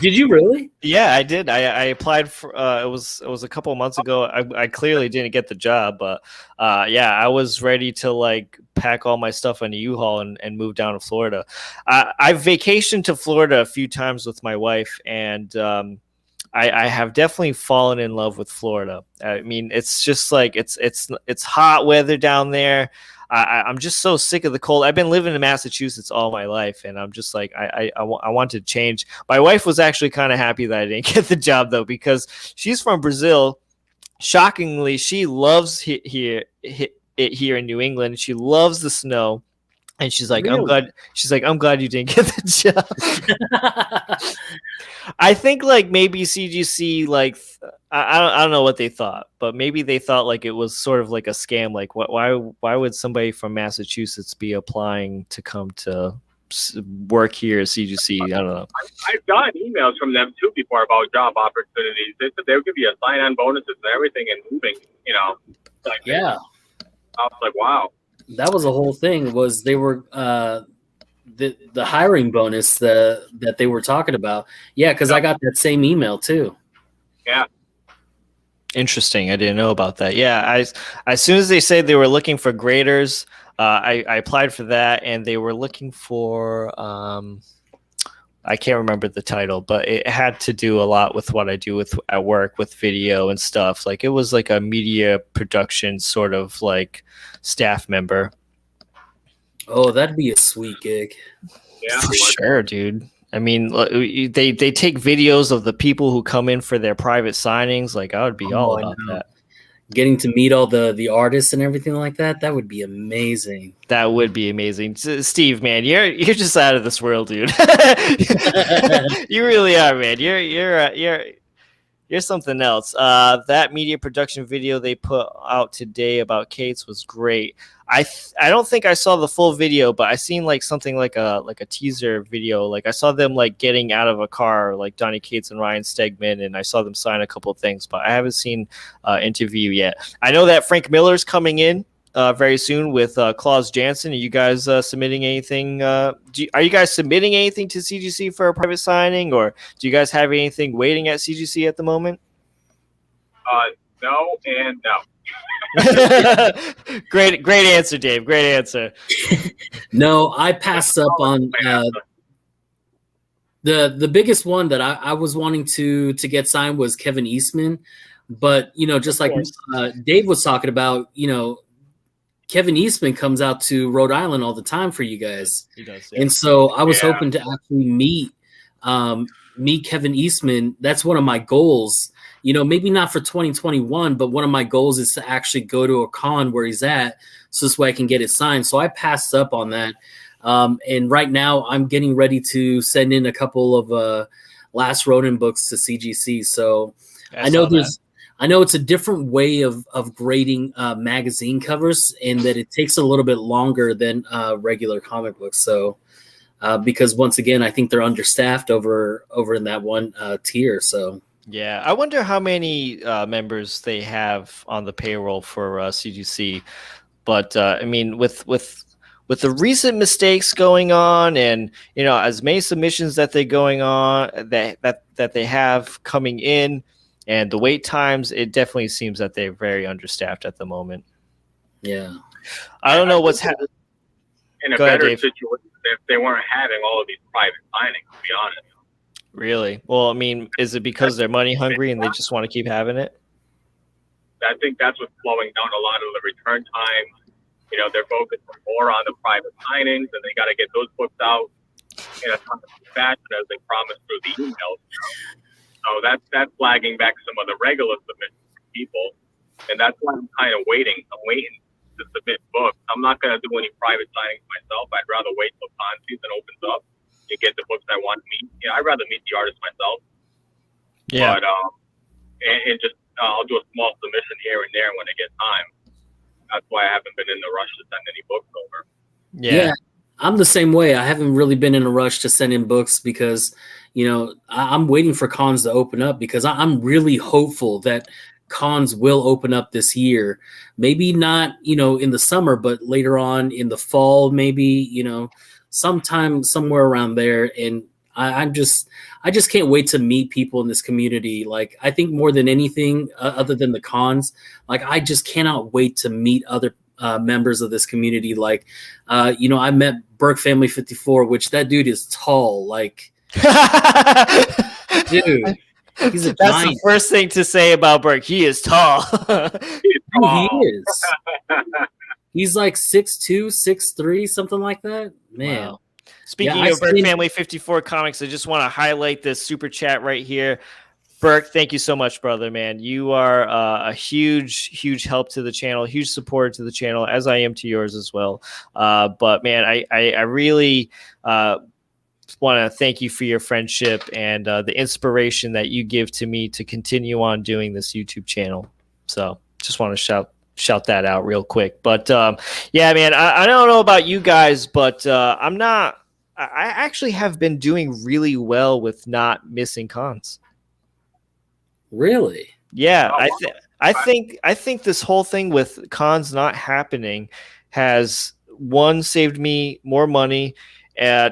Did you really? Yeah, I did. I applied for. It was a couple of months ago. I clearly didn't get the job, but yeah, I was ready to like pack all my stuff in a U-Haul and move down to Florida. I've vacationed to Florida a few times with my wife, and I have definitely fallen in love with Florida. I mean, it's just like it's hot weather down there. I'm just so sick of the cold. I've been living in Massachusetts all my life, and I'm just like I want to change. My wife was actually kind of happy that I didn't get the job though, because she's from Brazil. Shockingly, she loves here in New England. She loves the snow, and she's like, Really? I'm glad. She's like, I'm glad you didn't get the job. I think like maybe CGC like I don't know what they thought, but maybe they thought like it was sort of like a scam. Like why would somebody from Massachusetts be applying to come to work here at CGC? I don't know. I've gotten emails from them too before about job opportunities. They said they would give you a sign-on bonuses and everything and moving. You know, like, Yeah, I was like, wow. that was the whole thing. Was they were the hiring bonus that they were talking about? Yeah, because I got that same email too. Yeah. Interesting. I didn't know about that. Yeah, as soon as they said they were looking for graders, I applied for that, and they were looking for I can't remember the title, but it had to do a lot with what I do at work with video and stuff. Like it was like a media production sort of like staff member. Oh, that'd be a sweet gig. Yeah. For sure, dude. I mean, they take videos of the people who come in for their private signings. Like I would be all about that. Getting to meet all the artists and everything like that, that would be amazing. That would be amazing. Steve, man, you're just out of this world, dude. You really are, man. You're something else. That media production video they put out today about Kate's was great. I don't think I saw the full video, but I seen like something like a teaser video. Like I saw them like getting out of a car, like Donnie Cates and Ryan Stegman, and I saw them sign a couple of things, but I haven't seen interview yet. I know that Frank Miller's coming in very soon with Klaus Janson. Are you guys submitting anything? Are you guys submitting anything to CGC for a private signing, or do you guys have anything waiting at CGC at the moment? No and no. Great answer, Dave. Great answer. No, I passed up on the biggest one that I was wanting to get signed was Kevin Eastman, but you know, just like Dave was talking about, you know, Kevin Eastman comes out to Rhode Island all the time for you guys. He does, yeah. And so I was hoping to actually meet Kevin Eastman. That's one of my goals. You know, maybe not for 2021, but one of my goals is to actually go to a con where he's at, so this way I can get it signed. So I passed up on that. And right now I'm getting ready to send in a couple of Last Ronin books to CGC. So I know it's a different way of grading magazine covers, and that it takes a little bit longer than regular comic books. So because once again, I think they're understaffed over in that one tier. So yeah, I wonder how many members they have on the payroll for CGC. But I mean, with the recent mistakes going on, and you know, as many submissions that they're going on that they have coming in, and the wait times, it definitely seems that they're very understaffed at the moment. Yeah, I don't know what's happening. In a better situation if they weren't having all of these private signings, to be honest. Really? Well, I mean, is it because they're money hungry and they just want to keep having it? I think that's what's slowing down a lot of the return time. You know, they're focused more on the private signings, and they got to get those books out in a timely fashion as they promised through the emails. So that's flagging back some of the regular submissions from people, and that's why I'm kind of waiting. I'm waiting to submit books. I'm not going to do any private signings myself. I'd rather wait till con season opens up to get the books I want to meet. Yeah, I'd rather meet the artist myself. Yeah. But and just I'll do a small submission here and there when I get time. That's why I haven't been in the rush to send any books over. Yeah. I'm the same way. I haven't really been in a rush to send in books because, I'm waiting for cons to open up because I'm really hopeful that cons will open up this year. Maybe not, in the summer, but later on in the fall, maybe, sometime somewhere around there. And I just can't wait to meet people in this community. Like, I think more than anything, other than the cons, like, I just cannot wait to meet other members of this community. Like, I met Burke Family 54, which that dude is tall. Like, dude, he's a That's giant. the first thing to say about Burke. He is tall. He is. He's like 6'2", 6'3", something like that. Man. Wow. Speaking of Burke Family 54 comics, I just want to highlight this super chat right here. Burke, thank you so much, brother, man. You are a huge help to the channel, huge support to the channel, as I am to yours as well. But, man, I really want to thank you for your friendship and the inspiration that you give to me to continue on doing this YouTube channel. So just want to shout that out real quick. But, yeah, man, I don't know about you guys, but I actually have been doing really well with not missing cons. Really? Yeah, I think this whole thing with cons not happening has, one, saved me more money.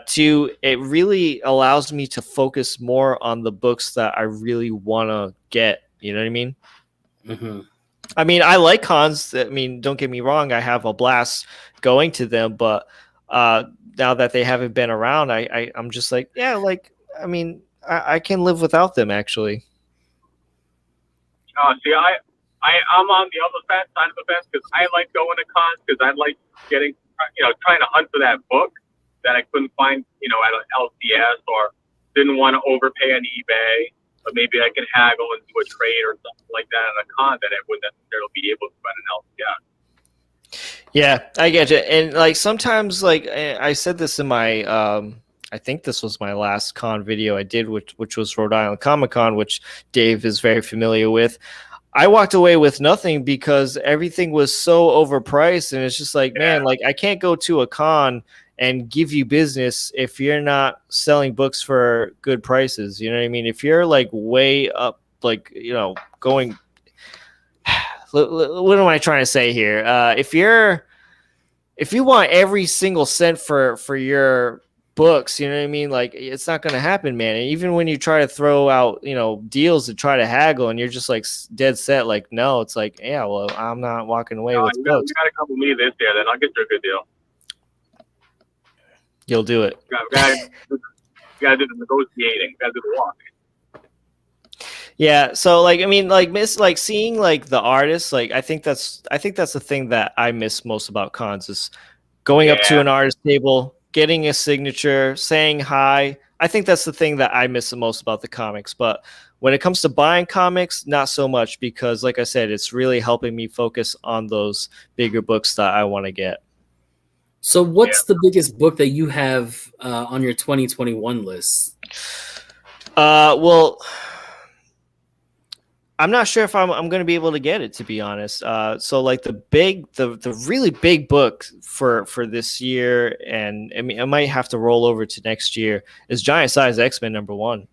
Two, it really allows me to focus more on the books that I really want to get. You know what I mean? Mm-hmm. I mean, I like cons. I mean, don't get me wrong. I have a blast going to them, but now that they haven't been around, I'm just like, yeah, like, I mean, I can live without them, actually. See, I'm on the other side of the fence because I like going to cons because I like getting, trying to hunt for that book that I couldn't find, at an LCS, or didn't want to overpay on eBay, but maybe I can haggle and do a trade or something like that at a con that I wouldn't necessarily be able to at an LCS. Yeah, I get you. And like sometimes, like I said this in my, I think this was my last con video I did, which was Rhode Island Comic Con, which Dave is very familiar with. I walked away with nothing because everything was so overpriced, and it's just like, man, like I can't go to a con and give you business if you're not selling books for good prices. You know what I mean? If you're like way up, like, going, what am I trying to say here? If you want every single cent for your books, you know what I mean? Like, it's not going to happen, man. And even when you try to throw out, deals to try to haggle, and you're just like dead set, like, no, it's like, yeah, well, I'm not walking away with books. You got to come with me this year, then I'll get you a good deal. You'll do it. You got to do the negotiating. You got to do the walk. Yeah, so like, I mean, like, seeing like the artists, like I think that's the thing that I miss most about cons is going up to an artist table, getting a signature, saying hi. I think that's the thing that I miss the most about the comics. But when it comes to buying comics, not so much, because like I said, it's really helping me focus on those bigger books that I want to get. So what's the biggest book that you have on your 2021 list? Well, I'm not sure if I'm going to be able to get it, to be honest. So like the really big book for this year, and I mean, I might have to roll over to next year, is Giant Size X-Men #1.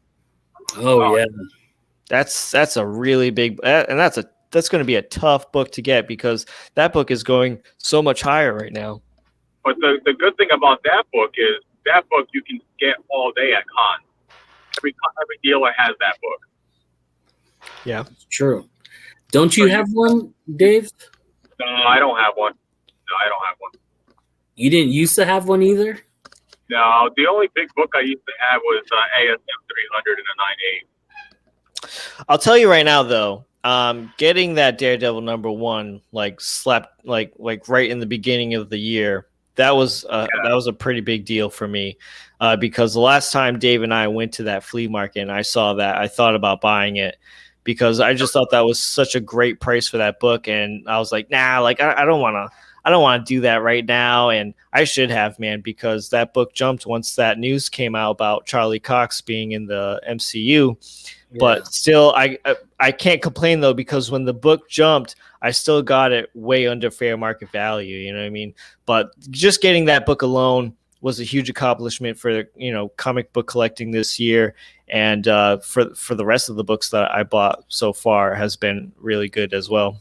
Oh yeah. That's a really big, and that's going to be a tough book to get because that book is going so much higher right now. But the good thing about that book is that book you can get all day at cons. Every dealer has that book. Yeah, true. Don't you have one, Dave? No, I don't have one. You didn't used to have one either? No, the only big book I used to have was ASM 300 and a 9.8. I'll tell you right now, though, getting that Daredevil #1 like slapped like right in the beginning of the year. That was a pretty big deal for me because the last time Dave and I went to that flea market and I saw that, I thought about buying it because I just thought that was such a great price for that book, and I was like, nah, like I don't want to do that right now, and I should have, man, because that book jumped once that news came out about Charlie Cox being in the MCU. Yeah. But still, I can't complain though, because when the book jumped, I still got it way under fair market value. You know what I mean? But just getting that book alone was a huge accomplishment for, you know, comic book collecting this year. And for the rest of the books that I bought so far has been really good as well.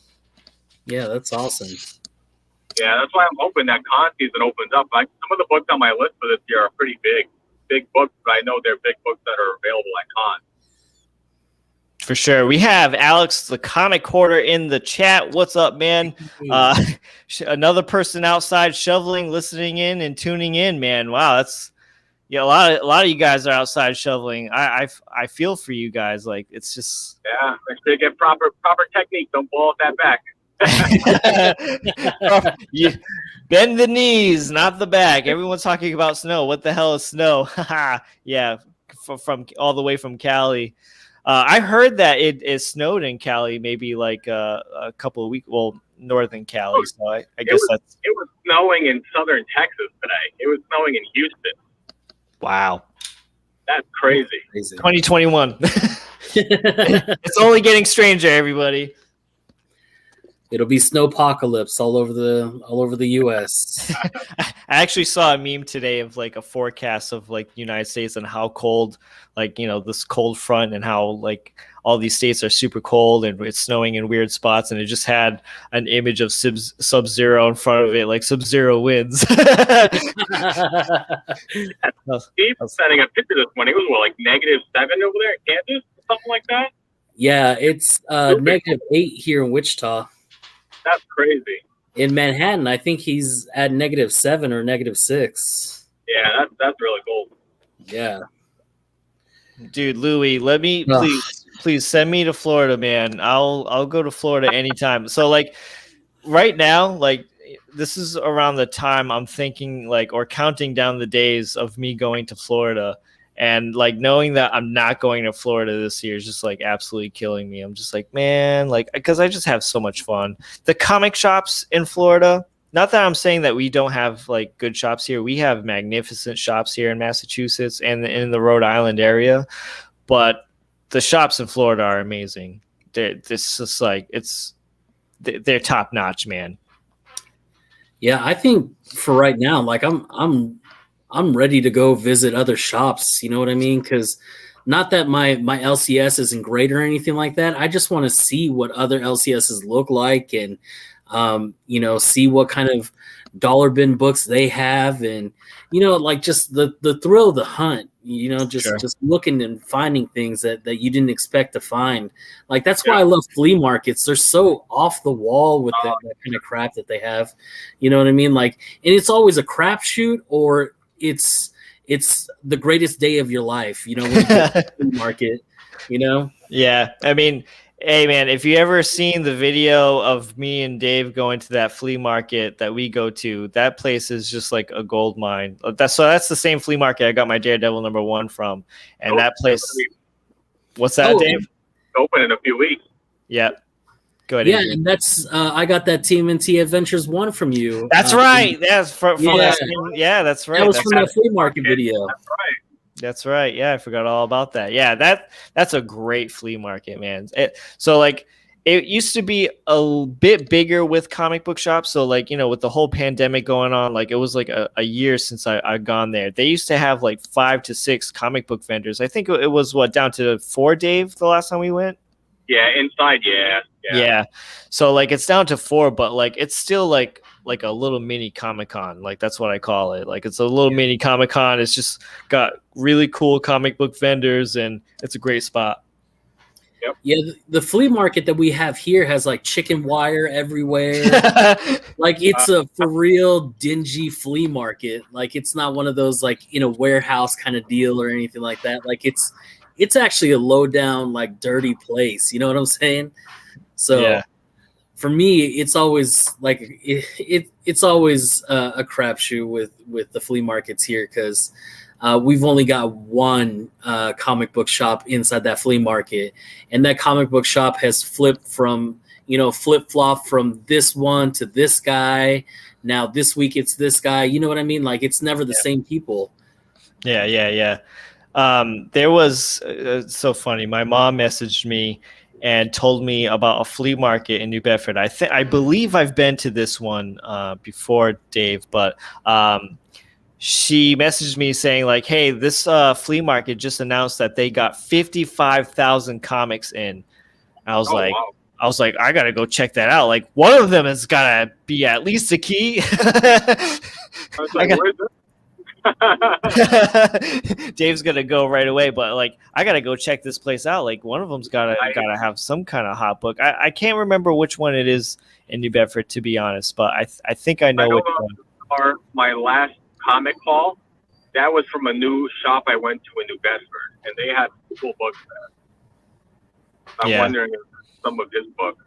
Yeah, that's awesome. Yeah, that's why I'm hoping that con season opens up. Like, some of the books on my list for this year are pretty big books, but I know they're big books that are available at con. For sure. We have Alex, the comic hoarder, in the chat. What's up, man? Another person outside shoveling, listening in and tuning in, man. Wow, that's a lot of you guys are outside shoveling. I feel for you guys. Like, it's just Make sure you get proper technique. Don't blow out that back. you bend the knees, not the back. Everyone's talking about snow. What the hell is snow? Yeah, from all the way from Cali. I heard that it snowed in Cali maybe like a couple of weeks. Well, northern Cali. So I guess it was snowing in southern Texas today. It was snowing in Houston. Wow. That's crazy. 2021. It's only getting stranger, everybody. It'll be snowpocalypse all over the U.S. I actually saw a meme today of like a forecast of like United States and how cold, like, you know, this cold front and how like all these states are super cold and it's snowing in weird spots, and it just had an image of Sub-Zero in front of it, like Sub-Zero wins. Steve sending a picture this morning. It was like -7 over there in Kansas, something like that. Yeah, it's -8 here in Wichita. That's crazy. In Manhattan, I think he's at -7 or -6. Yeah, that's really cold. Yeah. Dude, Louis, let me please send me to Florida, man. I'll go to Florida anytime. So like right now, like this is around the time I'm thinking like or counting down the days of me going to Florida. And like knowing that I'm not going to Florida this year is just like absolutely killing me. I'm just like, man, like, because I just have so much fun. The comic shops in Florida, not that I'm saying that we don't have like good shops here. We have magnificent shops here in Massachusetts and in the Rhode Island area, but the shops in Florida are amazing. It's just like they're top notch, man. Yeah, I think for right now, like I'm ready to go visit other shops. You know what I mean? Because not that my LCS isn't great or anything like that. I just want to see what other LCSs look like and, you know, see what kind of dollar bin books they have. And, you know, like just the thrill of the hunt, you know, just looking and finding things that you didn't expect to find. Like, that's why I love flea markets. They're so off the wall with that kind of crap that they have. You know what I mean? Like, and it's always a crapshoot or it's the greatest day of your life, you know, when you go to the market, you know? Yeah. I mean, hey man, if you ever seen the video of me and Dave going to that flea market that we go to, that place is just like a gold mine. That's the same flea market I got my Daredevil #1 from. And that place, what's that, Dave? Open in a few weeks. Yeah. Go ahead. Yeah, Adrian. and that's I got that TMNT Adventures 1 from you. That's right. That's from yeah. That's right. That was that's from that flea market video. That's right. That's right. Yeah, I forgot all about that. Yeah, that's a great flea market, man. So like it used to be a bit bigger with comic book shops. So like, you know, with the whole pandemic going on, like it was like a year since I'd gone there. They used to have like 5 to 6 comic book vendors. I think it was down to 4, Dave, the last time we went. Yeah, inside, yeah. So like it's down to 4, but like it's still like a little mini Comic-Con. Like that's what I call it. Like it's a little mini Comic-Con. It's just got really cool comic book vendors and it's a great spot. Yep. Yeah, the flea market that we have here has like chicken wire everywhere. Like it's a for real dingy flea market. Like it's not one of those like in a warehouse kind of deal or anything like that. Like it's actually a low down, like dirty place. You know what I'm saying? So for me, it's always like it's always a crapshoot with the flea markets here because we've only got one comic book shop inside that flea market, and that comic book shop has flip flop from this one to this guy. Now this week it's this guy. You know what I mean? Like it's never the same people. Yeah. There was so funny. My mom messaged me and told me about a flea market in New Bedford. I believe I've been to this one before, Dave, but she messaged me saying like, "Hey, this flea market just announced that they got 55,000 comics in." I was like, wow. I gotta go check that out. Like, one of them has gotta be at least a key. I was like, where's this? Dave's gonna go right away, but like, I gotta go check this place out. Like, one of them's gotta have some kind of hot book. I can't remember which one it is in New Bedford, to be honest, but I think I know which one. My last comic haul, that was from a new shop I went to in New Bedford, and they had cool books there. I'm wondering if some of his books.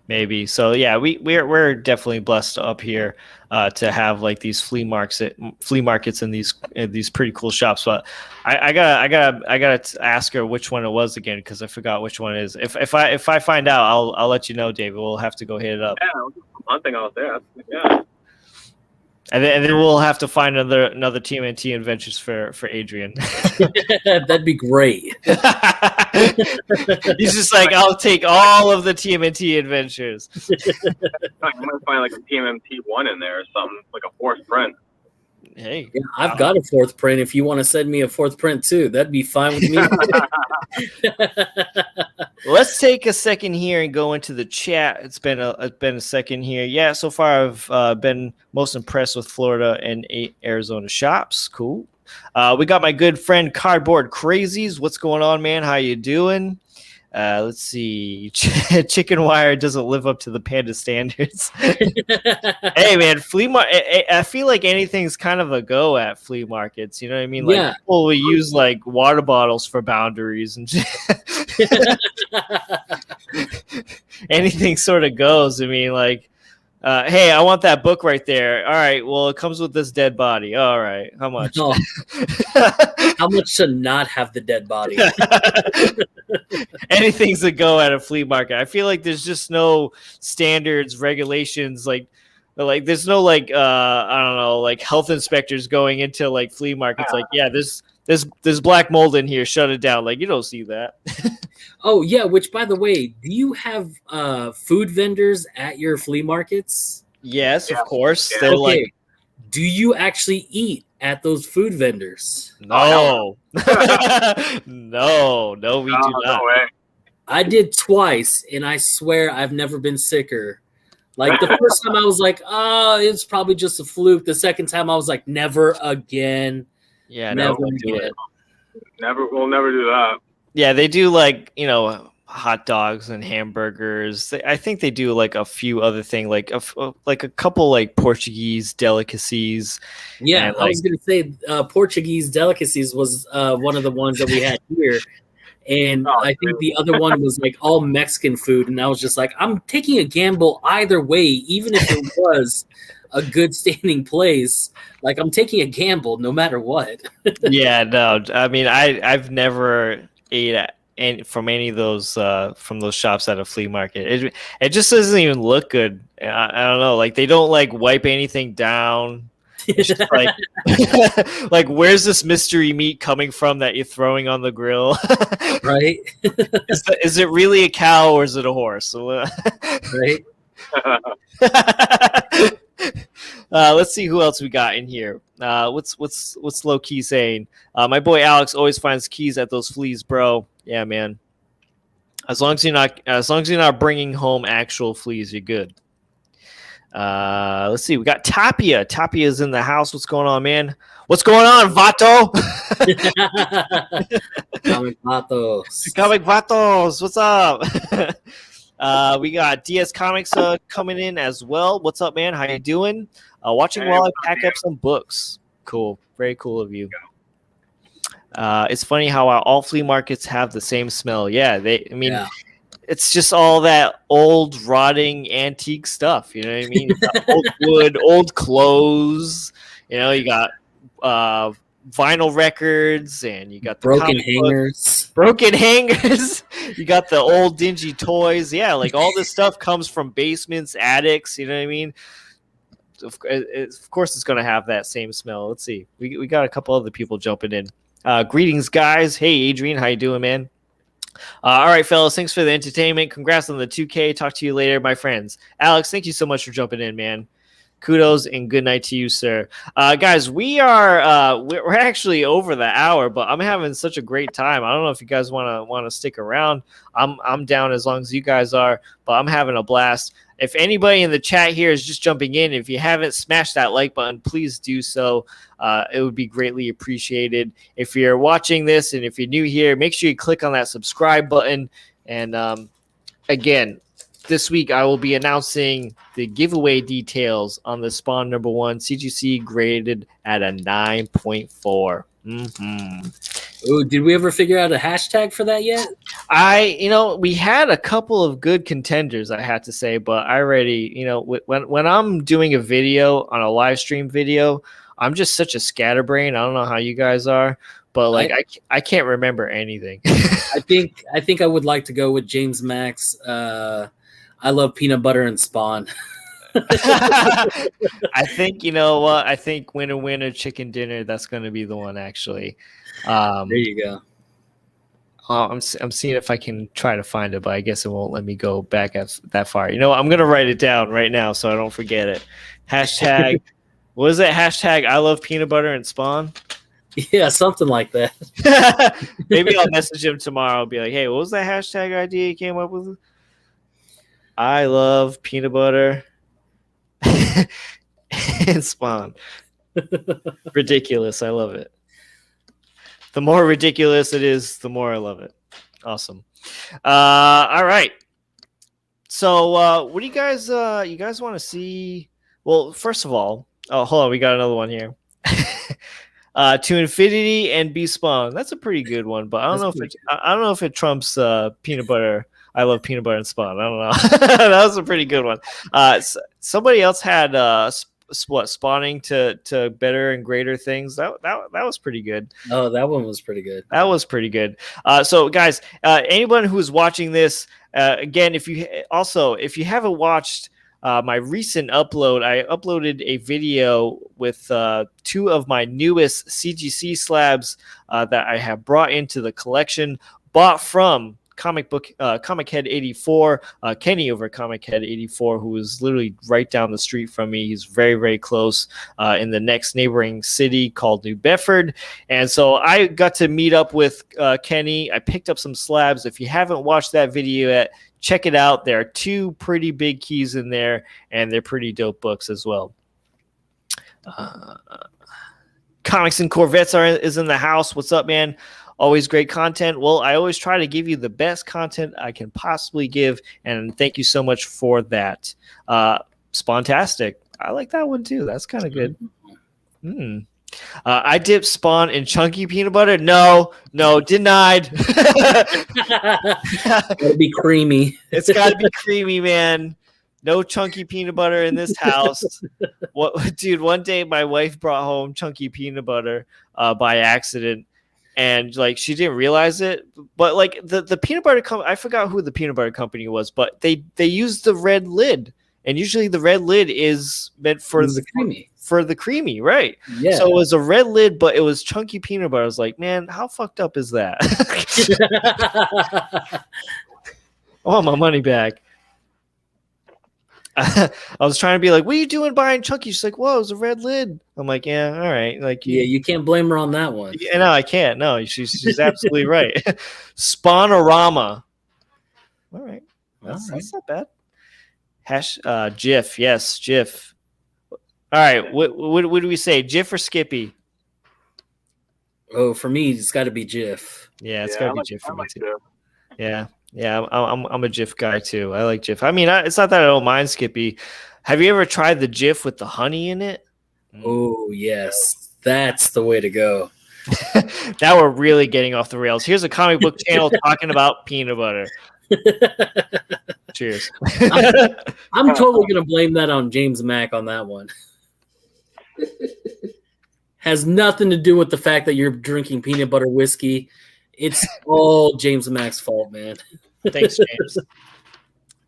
Maybe. So yeah, we're definitely blessed up here to have like these flea markets and these pretty cool shops. But I gotta ask her which one it was again, because I forgot which one it is. If I find out, I'll let you know, David. We'll have to go hit it up. Yeah, hunting out there. Yeah. And then we'll have to find another TMNT adventures for Adrian. That'd be great. He's just like, I'll take all of the TMNT adventures. You might find like a TMNT 1 in there or something, like a fourth print. Hey, yeah, I've got a fourth print. If you want to send me a fourth print too, that'd be fine with me. Let's take a second here and go into the chat. It's been a second here. Yeah, so far I've been most impressed with Florida and 8 Arizona shops. Cool. We got my good friend Cardboard Crazies. What's going on, man? How you doing? Let's see. Chicken wire doesn't live up to the panda standards. Hey, man, flea market. I feel like anything's kind of a go at flea markets. You know what I mean? Like, people will use like water bottles for boundaries and anything sort of goes. I mean, like, hey, I want that book right there. All right, well, it comes with this dead body. All right, how much? Oh. How much to not have the dead body? Anything's a go at a flea market. I feel like there's just no standards, regulations, like there's no like I don't know, like health inspectors going into like flea markets. Like, yeah, there's black mold in here. Shut it down. Like, you don't see that. Oh yeah, which by the way, do you have food vendors at your flea markets? Yes, of course. Yeah. They're Okay. like, Do you actually eat at those food vendors? no, no, we do not. No way. I did twice, and I swear I've never been sicker. Like the first time I was like, oh, it's probably just a fluke. The second time I was like, never again. Yeah, Never no, do again. it. We'll never do that. Yeah, they do like, hot dogs and hamburgers. I think they do like a few other things, like a couple like Portuguese delicacies. Yeah, And, I was gonna say Portuguese delicacies was one of the ones that we had here, and I think the other one was like all Mexican food, and I was just like, I'm taking a gamble either way, even if it was a good standing place. Like, I'm taking a gamble no matter what. Yeah, no, I mean, I've never ate from any of those from those shops at a flea market. It just doesn't even look good. I don't know, like they don't like wipe anything down. It's just like like, where's this mystery meat coming from that you're throwing on the grill? Right? Is it really a cow or is it a horse? Right? Let's see who else we got in here. What's low key saying? My boy Alex always finds keys at those fleas, bro. Yeah, man. As long as you're not bringing home actual fleas, you're good. Let's see. We got Tapia. Tapia's in the house. What's going on, man? What's going on, Vato? Comic Vatos. Comic Vatos. What's up? We got DS Comics coming in as well. What's up, man? How you doing? Watching while I pack up some books. Cool. Very cool of you. It's funny how all flea markets have the same smell. Yeah, it's just all that old, rotting, antique stuff. You know what I mean? You got old wood, old clothes. You got vinyl records, and you got the broken hangers. Broken hangers. You got the old dingy toys. Yeah, like all this stuff comes from basements, attics. You know what I mean? Of course, it's going to have that same smell. Let's see. We got a couple other people jumping in. Greetings, guys. Hey, Adrian. How you doing, man? All right, fellas. Thanks for the entertainment. Congrats on the 2K. Talk to you later, my friends. Alex, thank you so much for jumping in, man. Kudos and good night to you, sir. Guys, we're actually over the hour, but I'm having such a great time. I don't know if you guys want to stick around. I'm down as long as you guys are, but I'm having a blast. If anybody in the chat here is just jumping in, if you haven't smashed that like button, please do so. It would be greatly appreciated. If you're watching this and if you're new here, make sure you click on that subscribe button. And again, this week I will be announcing the giveaway details on the Spawn number 1 CGC graded at a 9.4. Oh, did we ever figure out a hashtag for that yet? We had a couple of good contenders, I had to say, but I already, when I'm doing a video on a live stream video, I'm just such a scatterbrain. I don't know how you guys are, but I can't remember anything. I think I would like to go with James Max. I love peanut butter and Spawn. I think, you know what? I think winner, winner, chicken dinner. That's going to be the one, actually. There you go. I'm seeing if I can try to find it, but I guess it won't let me go back that far. I'm going to write it down right now so I don't forget it. Hashtag, what is it? Hashtag I love peanut butter and Spawn. Yeah, something like that. Maybe I'll message him tomorrow. I'll be like, hey, what was that hashtag idea you came up with? I love peanut butter and Spawn. Ridiculous. I love it. The more ridiculous it is, the more I love it. Awesome. All right. So what do you guys want to see? Well, first of all, hold on. We got another one here. To Infinity and Be Spawn. That's a pretty good one, but I don't know if it trumps peanut butter. I love peanut butter and Spawn. I don't know. That was a pretty good one. Somebody else had spawning to better and greater things. That was pretty good. Oh, that one was pretty good. That was pretty good. So guys, anyone who's watching this, again, if you haven't watched my recent upload, I uploaded a video with 2 of my newest CGC slabs that I have brought into the collection, bought from Comic Head 84, Kenny over Comic Head 84, who is literally right down the street from me. He's very, very close in the next neighboring city called New Bedford. And so I got to meet up with Kenny. I picked up some slabs. If you haven't watched that video yet, check it out. There are 2 pretty big keys in there, and they're pretty dope books as well. Comics and Corvettes is in the house. What's up, man? Always great content. Well, I always try to give you the best content I can possibly give, and thank you so much for that. Spawntastic. I like that one too. That's kind of good. I dip Spawn in chunky peanut butter. No, denied. Gotta be creamy. It's got to be creamy, man. No chunky peanut butter in this house. Dude, one day my wife brought home chunky peanut butter by accident. And she didn't realize it, but the peanut butter company, I forgot who the peanut butter company was, but they used the red lid, and usually the red lid is meant for the creamy, right? Yeah. So it was a red lid, but it was chunky peanut butter. I was like, man, how fucked up is that? I want my money back. I was trying to be like, what are you doing buying chunky? She's like, whoa, it was a red lid. I'm like, yeah, all right. You can't blame her on that one. Yeah, no, I can't. No, she's absolutely right. Spawnorama. All right. That's not bad. GIF. Yes, GIF. All right. What do we say? GIF or Skippy? Oh, for me, it's got to be GIF. Yeah, it's got to be GIF for me too. Yeah. Yeah, I'm a GIF guy too. I like GIF. I mean, it's not that I don't mind Skippy. Have you ever tried the GIF with the honey in it? Oh, yes. That's the way to go. Now we're really getting off the rails. Here's a comic book channel talking about peanut butter. Cheers. I'm totally going to blame that on James Mack on that one. Has nothing to do with the fact that you're drinking peanut butter whiskey. It's all James Mack's fault, man. Thanks, James.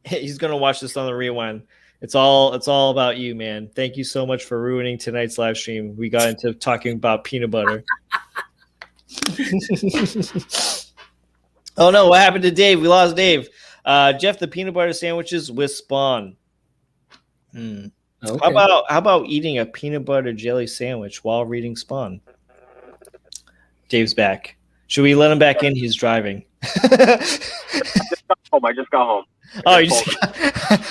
He's gonna watch this on the rewind. It's all about you, man. Thank you so much for ruining tonight's live stream. We got into talking about peanut butter. Oh no, what happened to Dave? We lost Dave. Jeff, the peanut butter sandwiches with Spawn. Okay. How about eating a peanut butter jelly sandwich while reading Spawn? Dave's back. Should we let him back in? He's driving. I just got home. Oh, you just,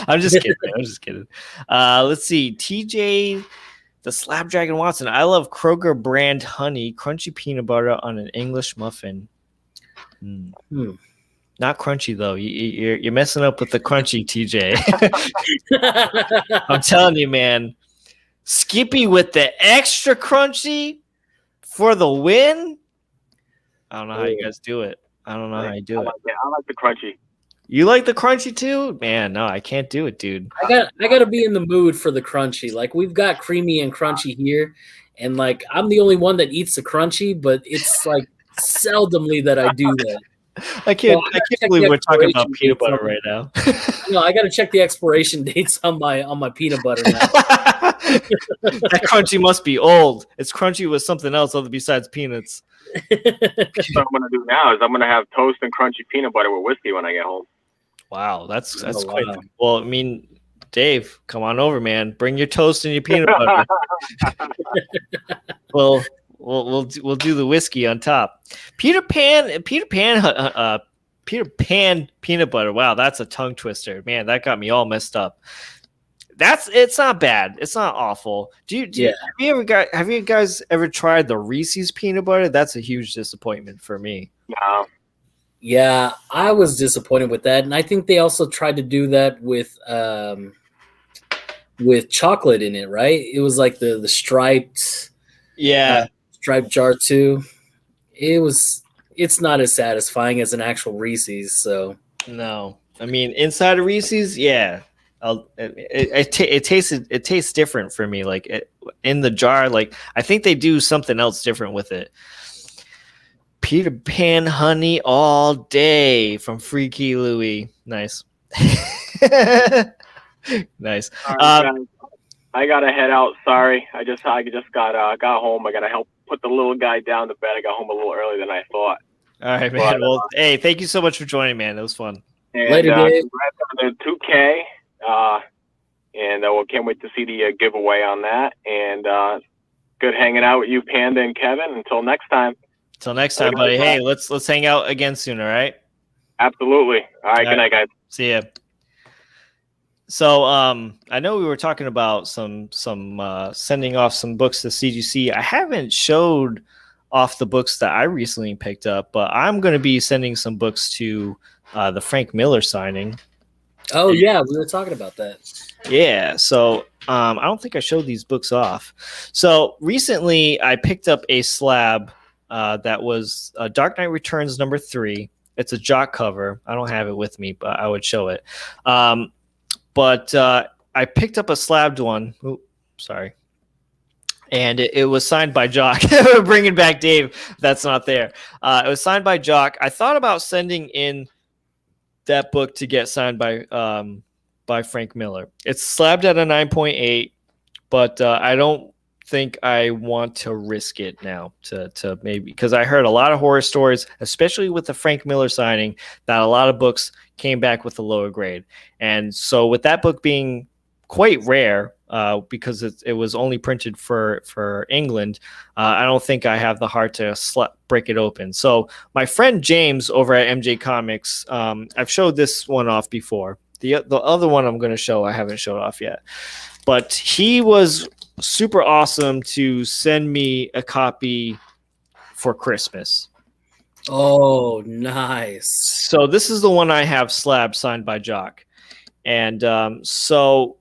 I'm just kidding. Man. I'm just kidding. Let's see. TJ, the Slapdragon Watson. I love Kroger brand honey, crunchy peanut butter on an English muffin. Not crunchy though. You're messing up with the crunchy, TJ. I'm telling you, man. Skippy with the extra crunchy for the win. I don't know how you guys do it. I don't know how you do it. I like the crunchy. You like the crunchy too? Man, no, I can't do it, dude. I gotta be in the mood for the crunchy. Like we've got creamy and crunchy here, and like I'm the only one that eats the crunchy, but it's like seldomly that I do that. I can't believe we're talking about peanut butter right now. No, I gotta check the expiration dates on my peanut butter now. That crunchy must be old. It's crunchy with something else other besides peanuts. What I'm gonna do now is I'm gonna have toast and crunchy peanut butter with whiskey when I get home. Wow, that's quite. Wow. Well, I mean, Dave, come on over, man. Bring your toast and your peanut butter. Well, we'll do the whiskey on top. Peter Pan peanut butter. Wow, that's a tongue twister, man. That got me all messed up. It's not bad. It's not awful. Have you guys ever tried the Reese's peanut butter? That's a huge disappointment for me. No. Yeah, I was disappointed with that, and I think they also tried to do that with chocolate in it, right? It was like the striped, striped jar too. It's not as satisfying as an actual Reese's. So no, I mean inside of Reese's, yeah. It tastes different for me. Like in the jar, like I think they do something else different with it. Peter Pan honey all day from Freaky Louie. Nice. Nice. Right, I gotta head out. Sorry, I just got home. I gotta help put the little guy down to bed. I got home a little earlier than I thought. All right, man. Well, hey, thank you so much for joining, man. It was fun. And, Later, Dave. Congrats on the 2K. And we can't wait to see the giveaway on that. And good hanging out with you, Panda and Kevin. Until next time. Till next time, buddy. Hey, let's hang out again soon, all right? Absolutely. All right, good night, guys. See ya. So I know we were talking about some sending off some books to CGC. I haven't showed off the books that I recently picked up, but I'm going to be sending some books to the Frank Miller signing. Oh yeah, we were talking about that. Yeah, so I don't think I showed these books off. So recently I picked up a slab that was Dark Knight Returns #3. It's a jock cover. I don't have it with me, but I would show it. But I picked up a slabbed one. Ooh, sorry. And it was signed by Jock. We're bringing back Dave. That's not there. It was signed by Jock. I thought about sending in that book to get signed by Frank Miller. It's slabbed at a 9.8, but I don't think I want to risk it now to maybe, because I heard a lot of horror stories, especially with the Frank Miller signing, that a lot of books came back with a lower grade. And so with that book being quite rare, because it was only printed for England, I don't think I have the heart to break it open. So my friend James over at MJ Comics, I've showed this one off before. The other one I'm going to show, I haven't showed off yet. But he was super awesome to send me a copy for Christmas. Oh, nice. So this is the one I have slab signed by Jock. And so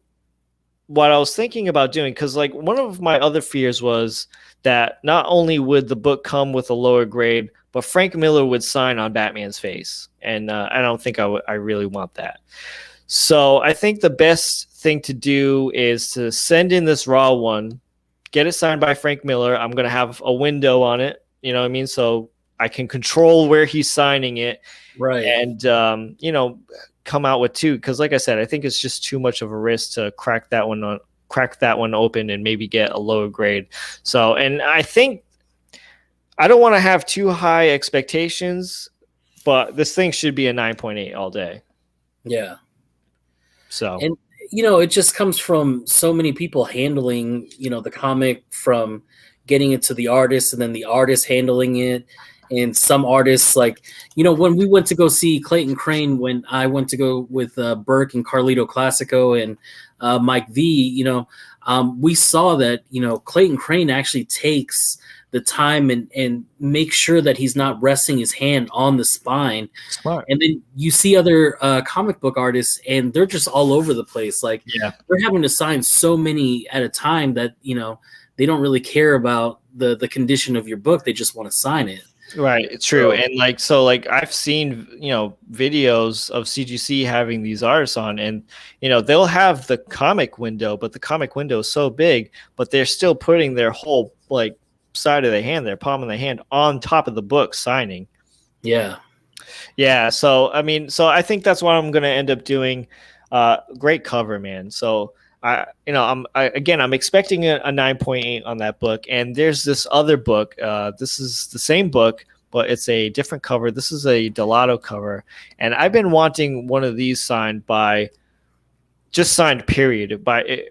what I was thinking about doing, because like one of my other fears was that not only would the book come with a lower grade, but Frank Miller would sign on Batman's face. And I don't think I really want that. So I think the best thing to do is to send in this raw one, get it signed by Frank Miller. I'm going to have a window on it. You know what I mean? So I can control where he's signing it. Right. And, come out with two. Because like I said, I think it's just too much of a risk to crack that one open and maybe get a lower grade. So, and I think I don't want to have too high expectations, but this thing should be a 9.8 all day. Yeah. So it just comes from so many people handling, the comic, from getting it to the artist and then the artist handling it. And some artists, like, when we went to go see Clayton Crane, when I went to go with Burke and Carlito Classico and Mike V, we saw that, Clayton Crane actually takes the time and make sure that he's not resting his hand on the spine. Smart. And then you see other comic book artists, and they're just all over the place. Like, they're having to sign so many at a time that, they don't really care about the condition of your book. They just want to sign it. Right, it's true. And like I've seen, videos of CGC having these artists on, and they'll have the comic window, but the comic window is so big, but they're still putting their whole like side of the hand, their palm of the hand on top of the book signing. Yeah. So I think that's what I'm gonna end up doing. Great cover, man. So I'm expecting a 9.8 on that book, and there's this other book. This is the same book, but it's a different cover. This is a Delato cover, and I've been wanting one of these signed period,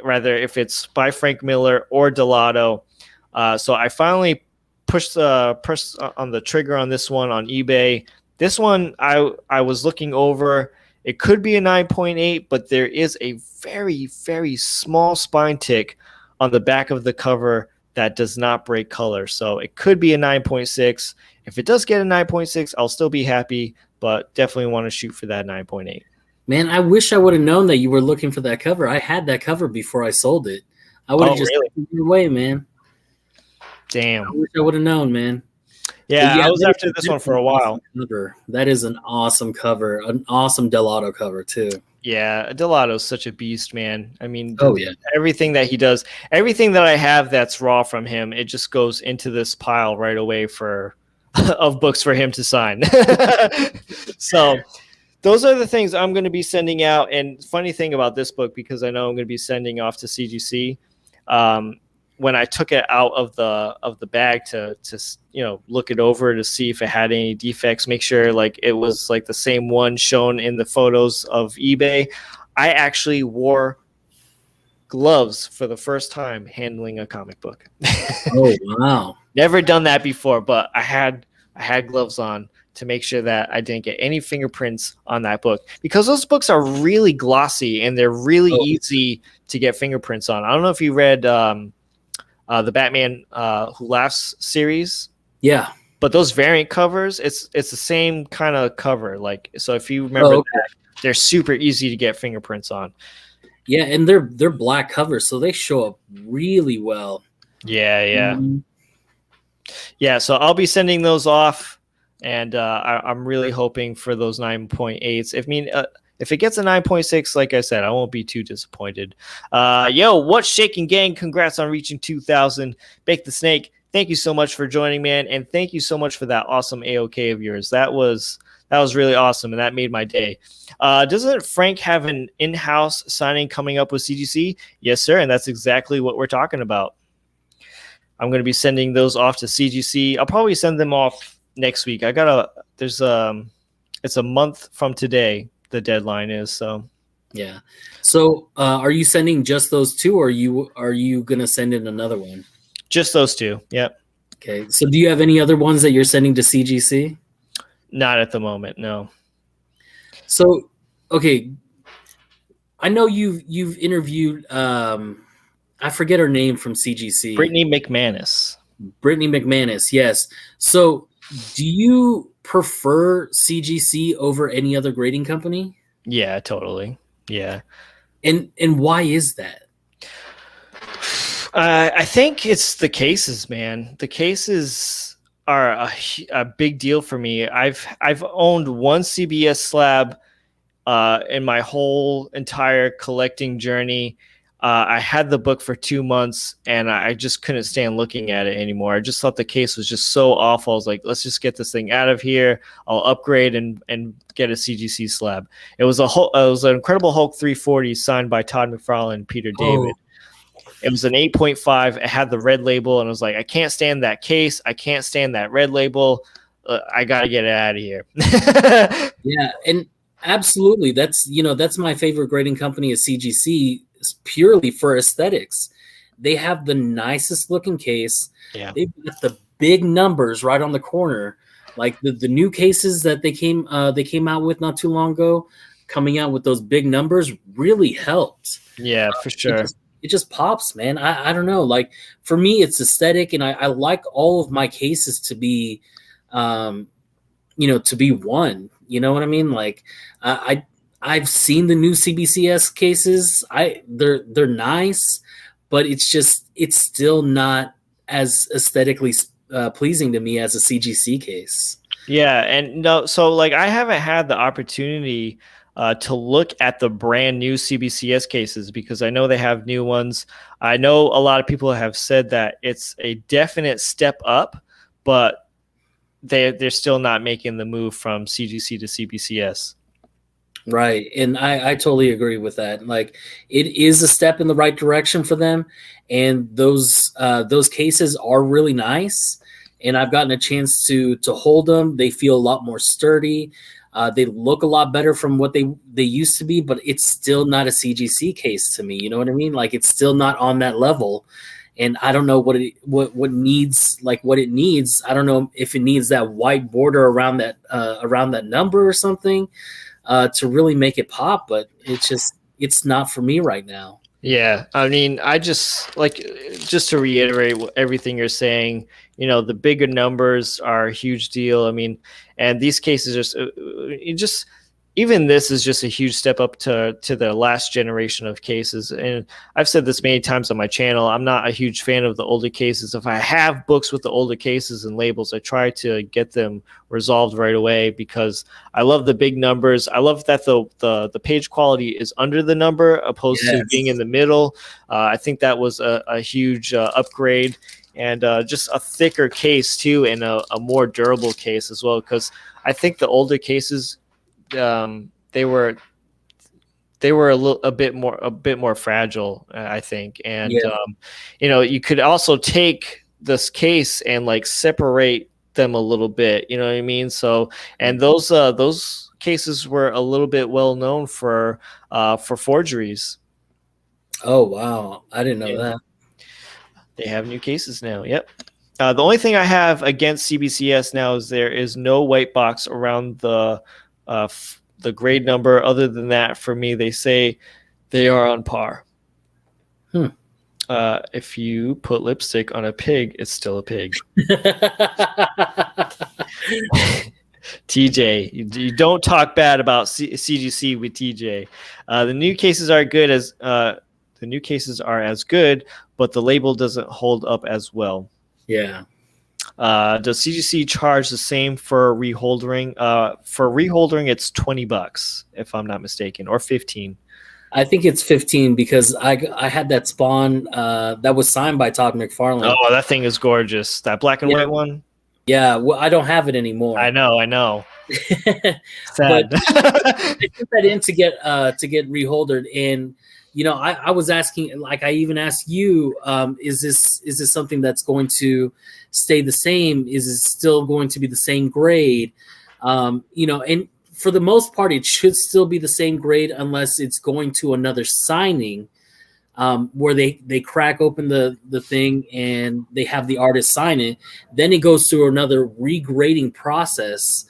rather if it's by Frank Miller or Delato. So I finally pressed on the trigger on this one on eBay. This one I was looking over. It could be a 9.8, but there is a very, very small spine tick on the back of the cover that does not break color. So it could be a 9.6. If it does get a 9.6, I'll still be happy, but definitely want to shoot for that 9.8. Man, I wish I would have known that you were looking for that cover. I had that cover before I sold it. I would have taken it your way, man. Damn. I wish I would have known, man. Yeah, I was after this one for a while. Cover. That is an awesome cover, an awesome Delato cover too. Yeah, Delato's such a beast, man. I mean, everything that he does, everything that I have that's raw from him, it just goes into this pile right away of books for him to sign. So those are the things I'm going to be sending out. And funny thing about this book, because I know I'm going to be sending off to CGC, when I took it out of the bag to look it over to see if it had any defects, make sure like it was like the same one shown in the photos of eBay, I actually wore gloves for the first time handling a comic book. Oh wow. Never done that before, but I had gloves on to make sure that I didn't get any fingerprints on that book, because those books are really glossy and they're really easy to get fingerprints on. I don't know if you read the Batman Who Laughs series. Yeah. But those variant covers, it's the same kind of cover. Like, so if you remember that, they're super easy to get fingerprints on. Yeah, and they're black covers, so they show up really well. Yeah. Yeah, so I'll be sending those off, and I'm really hoping for those 9.8s. If it gets a 9.6, like I said, I won't be too disappointed. What's shaking, gang? Congrats on reaching 2,000. Bake the Snake, thank you so much for joining, man, and thank you so much for that awesome AOK of yours. That was really awesome, and that made my day. Doesn't Frank have an in-house signing coming up with CGC? Yes, sir, and that's exactly what we're talking about. I'm going to be sending those off to CGC. I'll probably send them off next week. It's a month from today. The deadline is, so yeah. So are you sending just those two, or are you gonna send in another one? Just those two. Yep. Okay. So do you have any other ones that you're sending to CGC? Not at the moment, no. So okay, I know you've interviewed I forget her name from CGC. Brittany McManus, yes. So do you prefer CGC over any other grading company? Yeah, totally. Yeah. And why is that? I think it's the cases, man. The cases are a big deal for me. I've owned one CBS slab in my whole entire collecting journey. I had the book for 2 months, and I just couldn't stand looking at it anymore. I just thought the case was just so awful. I was like, let's just get this thing out of here. I'll upgrade and get a CGC slab. It was an Incredible Hulk 340 signed by Todd McFarlane and Peter David. It was an 8.5. It had the red label, and I was like, I can't stand that case. I can't stand that red label. I got to get it out of here. Yeah, and Absolutely. That's my favorite grading company is CGC purely for aesthetics. They have the nicest looking case. Yeah. They've got the big numbers right on the corner. Like the new cases that they came out with not too long ago, coming out with those big numbers really helped. Yeah, for It sure. just it just pops, man. I don't know. Like for me, it's aesthetic, and I like all of my cases to be um, to be one. You know what I mean? Like I've seen the new CBCS cases. They're nice, but it's still not as aesthetically pleasing to me as a CGC case. Yeah, and no, so like I haven't had the opportunity to look at the brand new CBCS cases because I know they have new ones. I know a lot of people have said that it's a definite step up, but they're still not making the move from CGC to CBCS. Right. And I totally agree with that. Like it is a step in the right direction for them. And those cases are really nice. And I've gotten a chance to hold them. They feel a lot more sturdy. They look a lot better from what they used to be, but it's still not a CGC case to me. You know what I mean? Like it's still not on that level. And I don't know what needs like what it needs. I don't know if it needs that white border around that number or something to really make it pop, but it's not for me right now. Yeah, I mean, I just to reiterate everything you're saying, the bigger numbers are a huge deal. I mean, and these cases just even this is just a huge step up to the last generation of cases. And I've said this many times on my channel. I'm not a huge fan of the older cases. If I have books with the older cases and labels, I try to get them resolved right away because I love the big numbers. I love that the page quality is under the number opposed to being in the middle. I think that was a huge upgrade. And just a thicker case too, and a more durable case as well. Because I think the older cases, they were a bit more fragile, I think. And you could also take this case and like separate them a little bit. You know what I mean? So, and those cases were a little bit well known for forgeries. Oh wow, I didn't know that. They have new cases now. Yep. The only thing I have against CBCS now is there is no white box around the grade number. Other than that, for me, they say they are on par. If you put lipstick on a pig, it's still a pig. TJ, you don't talk bad about CGC with TJ. The new cases are as good, but the label doesn't hold up as well. Yeah. Does CGC charge the same for reholdering? For reholdering, it's $20, if I'm not mistaken, or 15. I think it's 15 because I had that Spawn that was signed by Todd McFarlane. Oh, that thing is gorgeous. That black and white one. Yeah, well, I don't have it anymore. I know. Sad. But I put that in to get reholdered, and I was asking, like I even asked you, is this something that's going to stay the same? Is it still going to be the same grade? And for the most part, it should still be the same grade unless it's going to another signing where they crack open the thing and they have the artist sign it. Then it goes through another regrading process.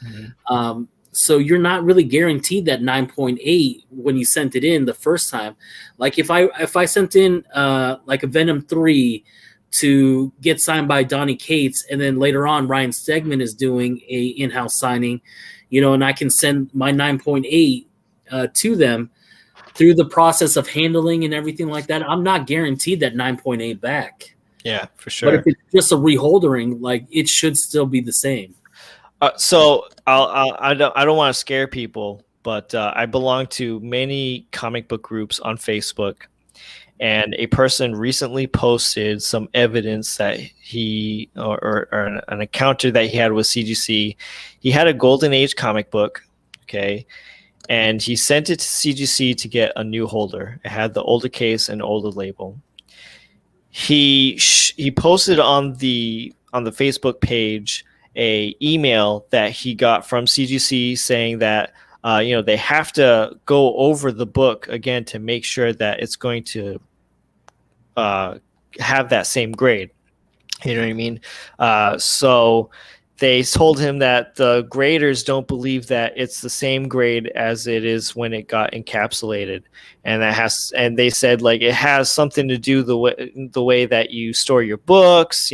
Mm-hmm. So you're not really guaranteed that 9.8 when you sent it in the first time. Like if I sent in like a Venom 3 to get signed by Donnie Cates, and then later on Ryan Stegman is doing a in-house signing, and I can send my 9.8 to them through the process of handling and everything like that, I'm not guaranteed that 9.8 back. Yeah, for sure. But if it's just a reholdering, like it should still be the same. So I don't want to scare people, but I belong to many comic book groups on Facebook, and a person recently posted some evidence that he or an encounter that he had with CGC. He had a Golden Age comic book, okay, and he sent it to CGC to get a new holder. It had the older case and older label. He posted on the Facebook page a email that he got from CGC saying that they have to go over the book again to make sure that it's going to have that same grade. You know what I mean? So they told him that the graders don't believe that it's the same grade as it is when it got encapsulated, and they said like it has something to do the way that you store your books,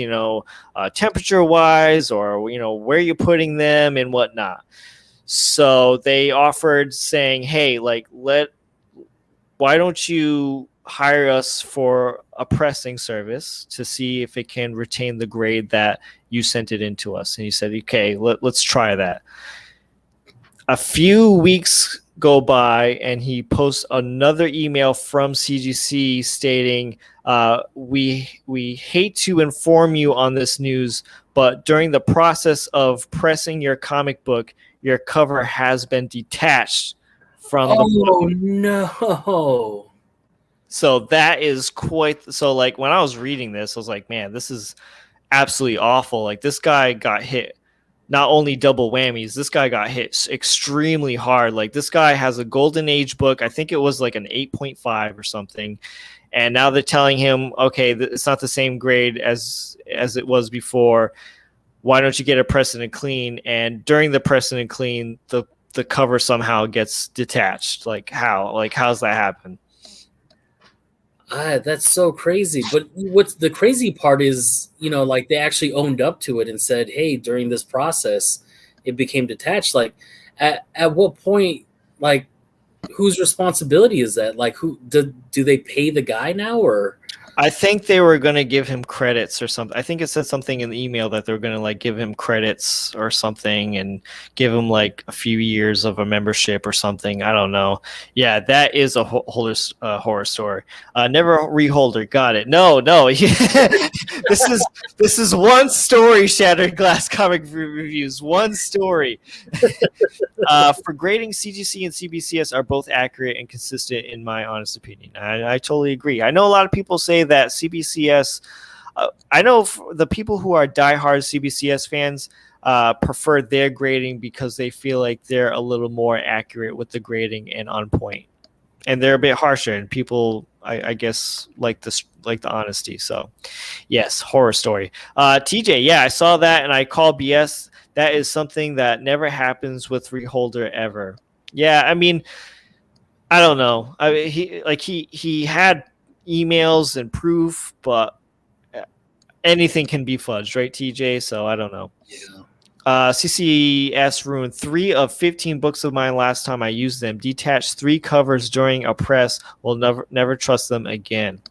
temperature wise, or where you're putting them and whatnot. So they offered saying, hey, like why don't you hire us for a pressing service to see if it can retain the grade that you sent it into us. And he said, okay, let's try that. A few weeks go by and he posts another email from CGC stating, we hate to inform you on this news, but during the process of pressing your comic book, your cover has been detached from the book. Oh no. So that is like when I was reading this, I was like, man, this is absolutely awful. Like this guy got hit, not only double whammies, this guy got hit extremely hard. Like this guy has a golden age book. I think it was like an 8.5 or something. And now they're telling him, okay, it's not the same grade as it was before. Why don't you get a press and clean? And during the press and clean, the cover somehow gets detached. Like how? Like how's that happen? That's so crazy. But what's the crazy part is, like they actually owned up to it and said, hey, during this process, it became detached. Like at what point, like whose responsibility is that? Like who do they pay the guy now, or? I think they were going to give him credits or something. I think it said something in the email that they were going to like give him credits or something and give him like a few years of a membership or something. I don't know. Yeah, that is a horror story. Never Reholder. Got it. No. This is one story. Shattered Glass Comic Reviews. One story. For grading, CGC and CBCS are both accurate and consistent in my honest opinion. I totally agree. I know a lot of people say that CBCS, I know the people who are diehard CBCS fans prefer their grading because they feel like they're a little more accurate with the grading and on point, and they're a bit harsher. And people, I guess, like the honesty. So, yes, horror story. TJ, yeah, I saw that and I call BS. That is something that never happens with Reholder ever. Yeah, I mean, I don't know. I mean, he had emails and proof, but anything can be fudged, right, TJ? So I don't know. Yeah. CCS ruined 3 of 15 books of mine last time I used them. Detached 3 covers during a press. Will never trust them again.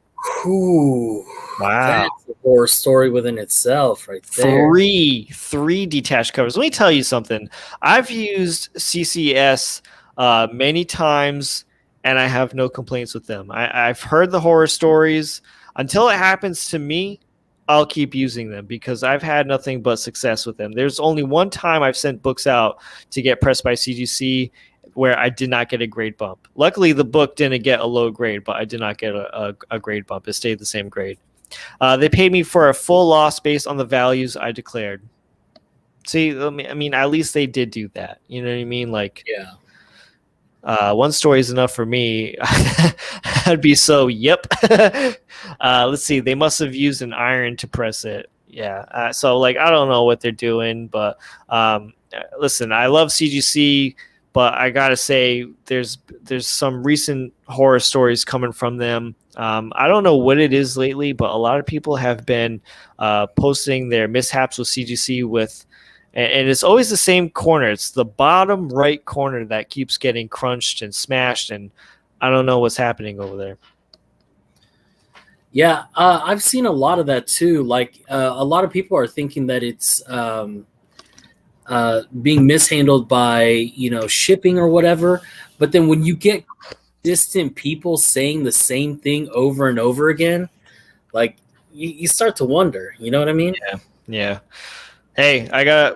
Ooh, wow, that's a horror story within itself, right there. 3 detached covers. Let me tell you something. I've used CCS many times, and I have no complaints with them. I've heard the horror stories. Until it happens to me, I'll keep using them because I've had nothing but success with them. There's only one time I've sent books out to get pressed by CGC where I did not get a grade bump. Luckily, the book didn't get a low grade, but I did not get a grade bump. It stayed the same grade. They paid me for a full loss based on the values I declared. See, I mean, at least they did do that. You know what I mean? Like, yeah. One story is enough for me. I'd be so, yep. Let's see. They must have used an iron to press it. Yeah. So, like, I don't know what they're doing, but listen, I love CGC, but I gotta say, there's some recent horror stories coming from them. I don't know what it is lately, but a lot of people have been posting their mishaps with CGC and it's always the same corner. It's the bottom right corner that keeps getting crunched and smashed, and I don't know what's happening over there. Yeah, I've seen a lot of that too. Like a lot of people are thinking that it's being mishandled by shipping or whatever. But then when you get distant people saying the same thing over and over again, like you start to wonder. You know what I mean? Yeah. Hey,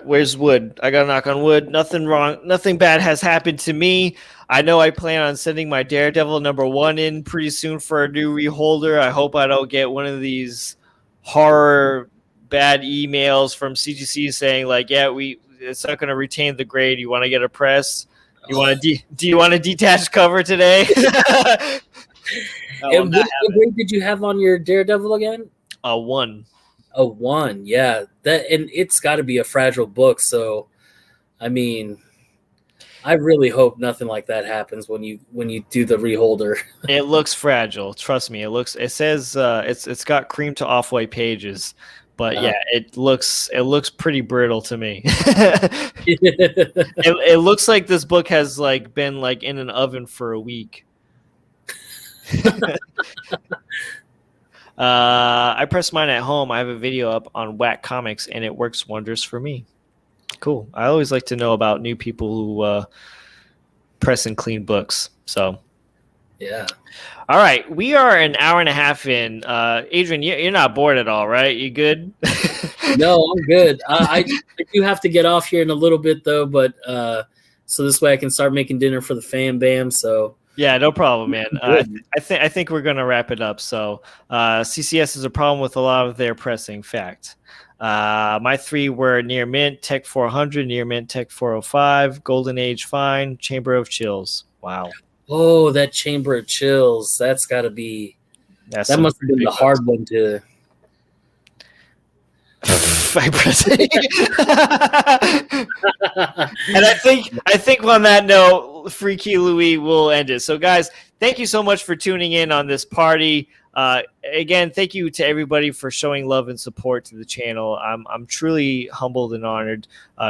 where's wood? I got to knock on wood. Nothing wrong. Nothing bad has happened to me. I know I plan on sending my Daredevil #1 in pretty soon for a new reholder. I hope I don't get one of these horror bad emails from CGC saying like, yeah, it's not going to retain the grade. You want to get a press? You want to do you want a detached cover today? And what grade did you have on your Daredevil again? A 1. A 1, yeah. And it's got to be a fragile book. So, I mean, I really hope nothing like that happens when you do the reholder. It looks fragile. Trust me. It says it's got cream to off-white pages, but yeah, it looks pretty brittle to me. It looks like this book has like been like in an oven for a week. I pressed mine at home. I have a video up on Whack Comics, and it works wonders for me. Cool. I always like to know about new people who press and clean books. So, yeah. All right, we are an hour and a half in. Adrian, you're not bored at all, right? You good? No, I'm good. I do have to get off here in a little bit though, but so this way I can start making dinner for the fam bam. So. Yeah, no problem, man. I think we're gonna wrap it up. So CCS is a problem with a lot of their pressing. Fact. My 3 were Near Mint, Tech 400, Near Mint, Tech 405, Golden Age Fine, Chamber of Chills. Wow. Oh, that Chamber of Chills. That's got to be. That must have been the hard one to. And I think on that note, Freaky Louie will end it. So guys, thank you so much for tuning in on this party. Again, thank you to everybody for showing love and support to the channel. I'm truly humbled and honored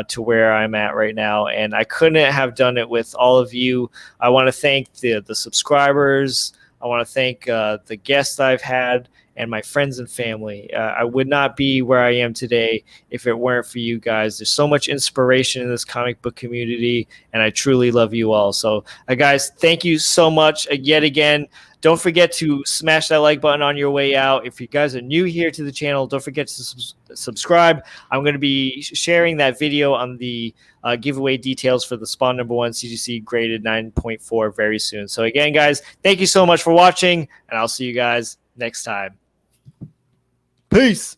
to where I'm at right now, and I couldn't have done it with all of you. I want to thank the subscribers. I want to thank the guests I've had and my friends and family. I would not be where I am today if it weren't for you guys. There's so much inspiration in this comic book community, and I truly love you all. So, guys, thank you so much yet again. Don't forget to smash that like button on your way out. If you guys are new here to the channel, don't forget to subscribe. I'm going to be sharing that video on the giveaway details for the Spawn #1 CGC graded 9.4 very soon. So again, guys, thank you so much for watching, and I'll see you guys next time. Peace.